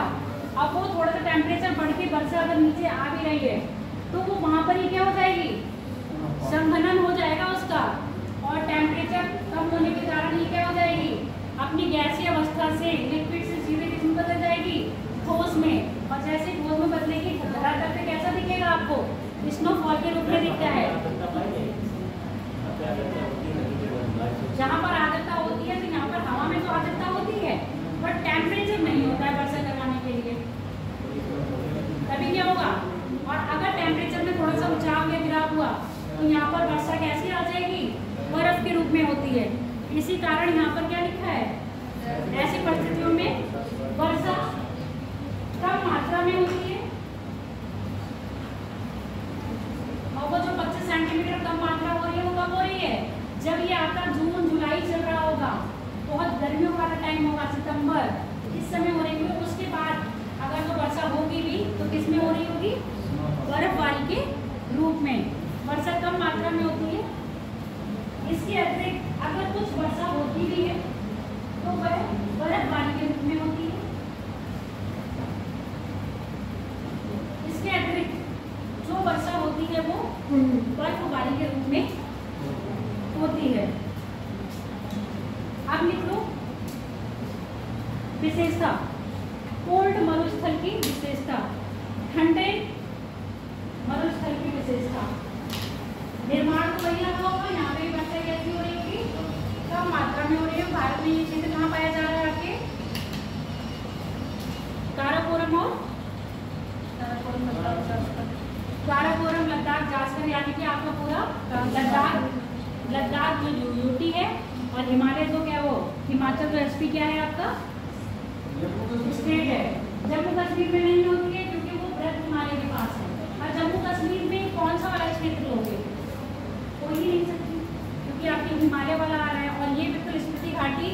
अब वो थोड़ा सा टेम्परेचर बढ़ के वर्षा अगर नीचे आ भी रही है तो वो वहाँ पर ही क्या हो जाएगी, संघनन हो जाएगा उसका, और टेम्परेचर कम होने के कारण ये क्या हो जाएगी, अपनी गैसीय अवस्था से लिक्विड से सीधे किसमें बदल जाएगी, ठोस में। और जैसे ठोस में बदलेगी धरातल पे कैसा दिखेगा आपको, स्नोफॉल के रूप में दिखता है। जहाँ पर आर्द्रता होती है तो यहाँ पर हवा में तो आर्द्रता होती है, बट टेम्परेचर नहीं होता है वर्षा करवाने के लिए, तभी क्या होगा। और अगर टेम्परेचर में थोड़ा सा उछाल या गिराव हुआ तो यहाँ पर वर्षा कैसी आ जाएगी, बर्फ के रूप में होती है। इसी कारण यहाँ पर क्या लिखा है, ऐसी परिस्थितियों में वर्षा कम मात्रा में होती है, और वो जो 25 सेंटीमीटर कम मात्रा हो रही है वो कब हो रही है, जब ये आपका जून जुलाई चल रहा होगा, बहुत गर्मियों वाला टाइम होगा, सितंबर, इस समय हो रही होगी। उसके बाद अगर तो वर्षा होगी भी तो किस में हो रही होगी, बर्फबारी के रूप में। वर्षा कम मात्रा में होती है। इसके अतिरिक्त अगर कुछ वर्षा होती भी है तो वह बर्फबारी के रूप में होती है। इसके अतिरिक्त जो वर्षा होती है वो बर्फबारी के रूप में होती है। अब लिख लो विशेषता, कोल्ड मरुस्थल की विशेषता, ठंडे मरुस्थल की विशेषता। निर्माण तो वही लगा होगा, यहाँ पे वर्षा कैसी हो रही होगी, कम मात्रा में हो रही है। भारत में ये क्षेत्र कहाँ पाया जा रहा है आपके, काराकोरम और काराकोरम लद्दाख जासकर, यानी कि आपका पूरा लद्दाख लद्दाख जो यूटी है, और हिमालय तो क्या वो हिमाचल तो एसपी क्या है आपका स्टेट है। जम्मू कश्मीर में नहीं होती है क्योंकि वो बृहद हिमालय के पास है। और जम्मू कश्मीर में कौन सा वाला क्षेत्र लोगे, कोई ही नहीं सकती क्योंकि आपकी हिमालय वाला आ रहा है। और ये बिल्कुल स्पीति घाटी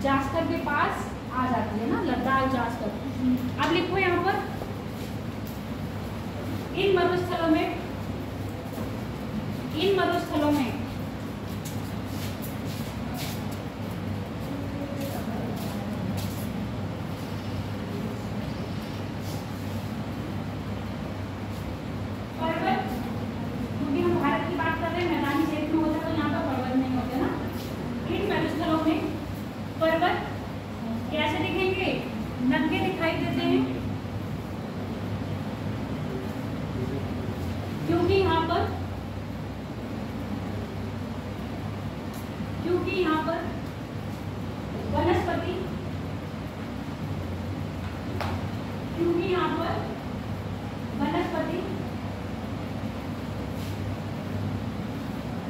जास्कर के पास आ जाती है ना, लद्दाख जास्कर। अब लिखो यहाँ पर इन मरुस्थलों में पर्वत, क्योंकि हम भारत की बात कर रहे हैं, मैदानी क्षेत्र में होता है तो यहाँ पर पर्वत नहीं होते ना। इन मरुस्थलों में पर्वत कैसे दिखेंगे, नंगे दिखाई देते हैं क्योंकि यहाँ पर वनस्पति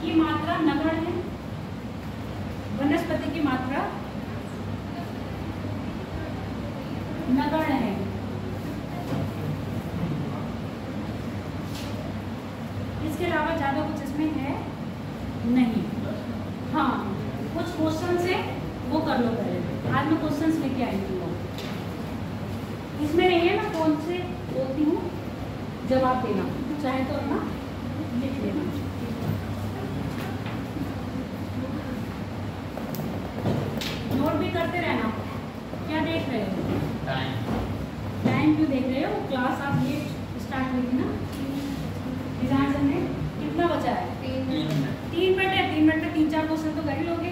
की मात्रा नगण्य है। वनस्पति की मात्रा नगण्य है। इसके अलावा ज्यादा कुछ इसमें है नहीं। हाँ, कुछ क्वेश्चन से वो कर लो पहले। आज मैं क्वेश्चंस लेके आई हूँ, इसमें नहीं है, मैं कौन से बोलती हूँ जवाब देना, चाहे तो अपना लिख लेना। नोट भी करते रहना। क्या देख रहे हो, टाइम क्यों देख रहे हो, क्लास आप लेट स्टार्ट हुई थी ना। ध्यान से कितना बचा है, 3 मिनट है। 3 मिनट में 3-4 क्वेश्चन तो कर ही लोगे,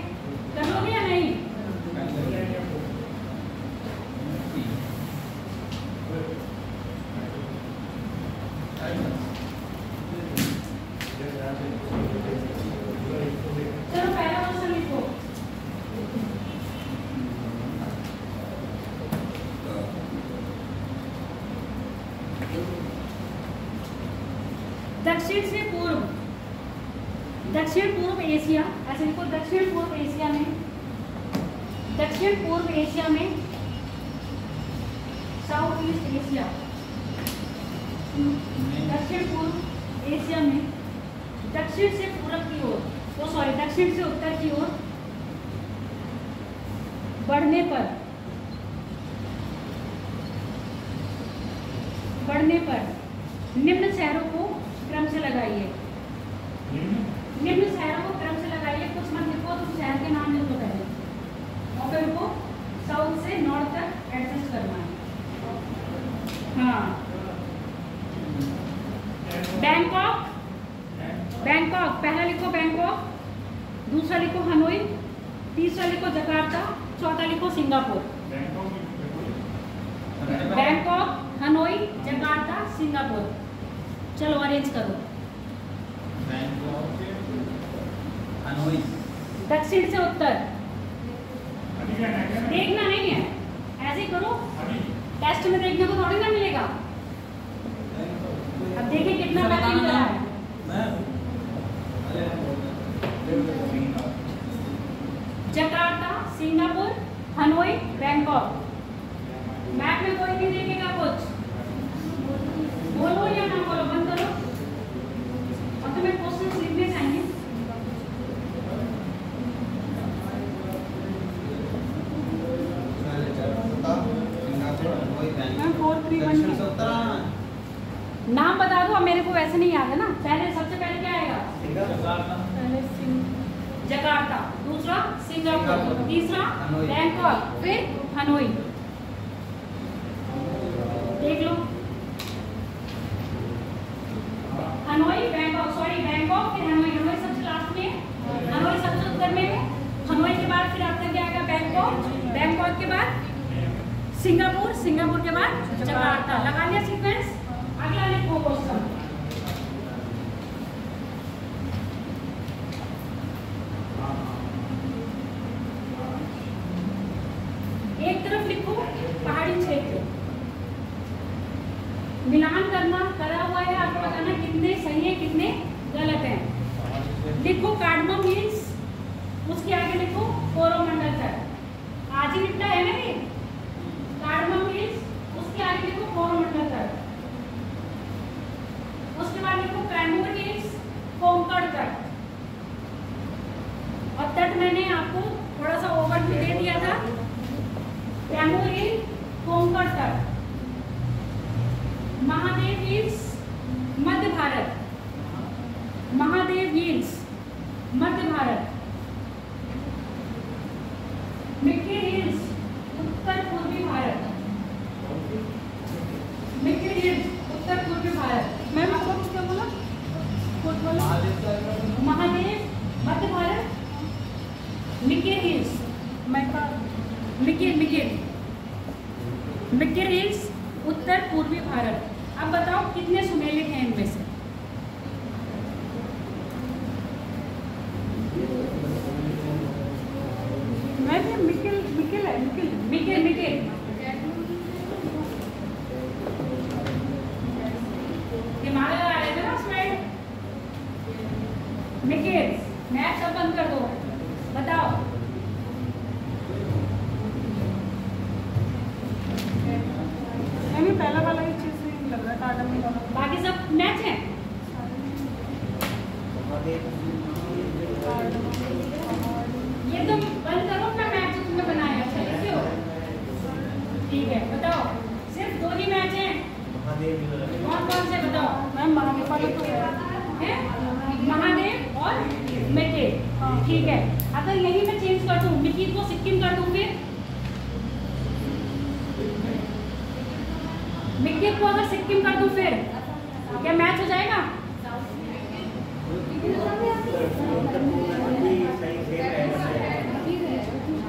कर लोगे या नहीं? चलो पहला क्वेश्चन लिखो। दक्षिण पूर्व एशिया, ऐसे लिखो। दक्षिण पूर्व एशिया में साउथ ईस्ट एशिया, दक्षिण पूर्व एशिया में दक्षिण से पूरब की ओर, दक्षिण से उत्तर की ओर बढ़ने पर निम्न शहरों को क्रम से लगाइए। कुछ मत लिखो, तुम शहर के नाम लिखो पहले और फिर उनको साउथ से नॉर्थ तक एडजस्ट करना है। हाँ, बैंकॉक पहला लिखो, बैंकॉक। दूसरा लिखो हनोई, तीसरा लिखो जकार्ता, चौथा लिखो Singapore. Bangkok, Hanoi, Jakarta, Singapore. चलो अरेंज करो। दक्षिण से उत्तर, देखना नहीं है, ऐसे ही करो। टेस्ट में देखने को थोड़ी ना मिलेगा। अब देखिए कितना पैटर्न चला है। Jakarta, Singapore, Hanoi, Bangkok. Map में कोई नहीं देखेगा कुछ, बोलो या ना बोलो, बंद करो। और तुम्हें क्वेश्चन लिखने चाहिए। नाम बता दो, अब मेरे को वैसे नहीं याद है ना। पहले सबसे पहले क्या आएगा, जकार्ता, दूसरा सिंगापुर, तीसरा बैंकॉक, फिर हनोई। देख लो, हनोई, बैंकॉक, फिर हनोई सबसे लास्ट में, हनोई सबसे उत्तर में, हनोई के बाद फिर आपका क्या आएगा, बैंकॉक के बाद सिंगापुर के बाद जकार्ता। लगा लिया सीक्वेंस। अगला लिखो क्वेश्चन। एक तरफ लिखो पहाड़ी क्षेत्र, मिलान करा हुआ है, आपको बताना कितने सही है कितने गलत है। लिखो कार्डमम मीन्स कोरोमंडल तक। आज ही निपटा है ना ये कार्डमम हिल्स, उसके आगे लिखो कोरोमंडल तक। उसके बाद लिखो कैमूर हिल्स कोंकण तक। और तट मैंने आपको थोड़ा सा ओवरव्यू दे दिया था। कैमूर हिल कोंकण तक। महादेव हिल्स मध्य भारत, महादेव हिल्स मध्य भारत। मिक्की हिल्स उत्तर पूर्वी भारत, मिक्की हिल्स उत्तर पूर्वी भारत। मैम आपको कुछ क्या बोला? कुछ बोला? महादेव मध्य भारत, मिक्की हिल्स मिक्की हिल्स उत्तर पूर्वी भारत। अब बताओ कितने सुमेलित हैं इनमें से? मैम ये मिकिल है, मिकिल दिमाग लगा रहे थे ना उसमें। मिकिल मैप सब बंद कर दो, बताओ। मैम ये पहला वाला ही चीज़ नहीं लग रहा, कार्डमम वाला। बाकी सब मैच है। ये तुम बंद करो अपना मैच जो तुमने बनाया, अच्छा लिखते हो? ठीक है, बताओ सिर्फ दो ही मैच हैं। कौन कौन से बताओ? मैम महादेव वाला तो है महादेव और मिकिर। ठीक है, अगर यही मैं चेंज कर दूं, मिकिर को सिक्किम कर दूं, फिर मिकिर को अगर सिक्किम कर दूं, फिर क्या मैच हो जाएगा?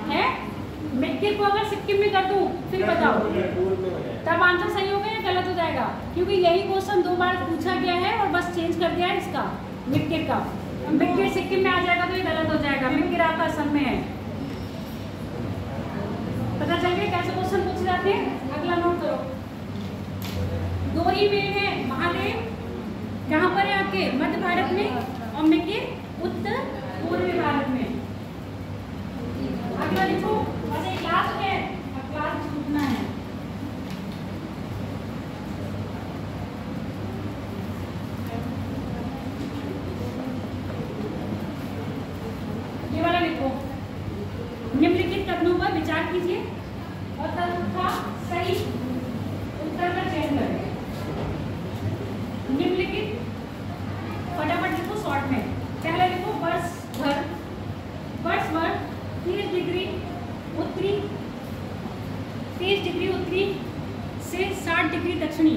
है मिकिर को अगर सिक्किम में कर दूं, फिर बताओ तब आंसर सही होगा या गलत हो जाएगा? क्योंकि यही क्वेश्चन 2 बार पूछा गया है और बस चेंज कर दिया है इसका, मिकिर का। मिकिर सिक्किम में आ जाएगा तो ये गलत हो जाएगा। मिकिर आपका असम में है। पता चल गया कैसे क्वेश्चन पूछ जाते हैं? अगला नोट करो। 2 ही मेल है, महादेव कहाँ पर है आपके? मध्य भारत में, और मिकिर उत्तर पूर्वी भारत में। अगला लिखो, बस एक क्लास है, क्लास छूटना है। ये वाला लिखो, निम्नलिखित कथनों पर विचार कीजिए और तथा सही उत्तर का चयन करें। निम्नलिखित फटाफट लिखो शॉर्ट में। पहला लिखो वर्ष भर 30 डिग्री उत्तरी से 60 डिग्री दक्षिणी।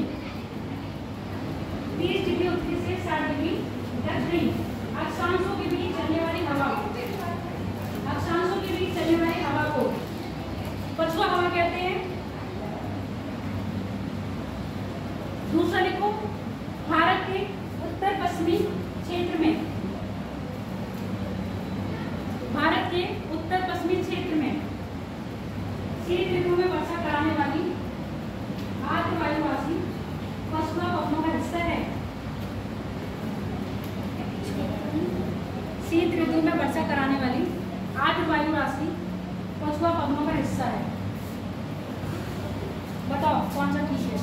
30 डिग्री उत्तरी से 60 डिग्री दक्षिणी अक्षांशों के बीच चलने वाली हवा, अक्षांशों के बीच चलने वाली हवा को पछुआ हवा कहते हैं। दूसरा लिखो, भारत के उत्तर पश्चिमी क्षेत्र में, भारत के उत्तर पश्चिमी क्षेत्र में शीत ऋतु में वर्षा कराने वाली आर्द्र वायु राशि पछुआ पवनों का हिस्सा है। शीत ऋतु में वर्षा कराने वाली आर्द्र वायु राशि पछुआ पवनों का हिस्सा है। बताओ कौन सा ठीक है?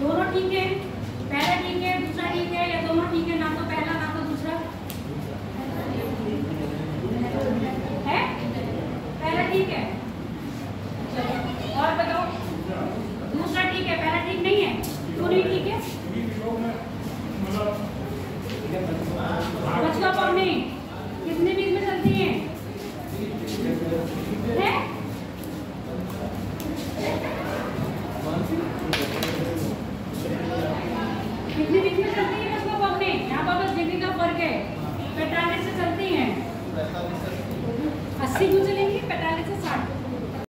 दोनों ठीक है, पहला ठीक है, दूसरा ठीक है, या दोनों ठीक है? ना तो पहला ना तो दूसरा है, पहला ठीक है। और बताओ दूसरा ठीक है, पहला ठीक नहीं है, क्यों नहीं ठीक है? पछुआ पवनें कितने बीच में चलती हैं? है? कितने बीच में चलती है पछुआ पवनें? यहाँ पर बस डिग्री का फर्क है। 45 से चलती हैं। 80 क्यों चलेंगी? 45 से 60।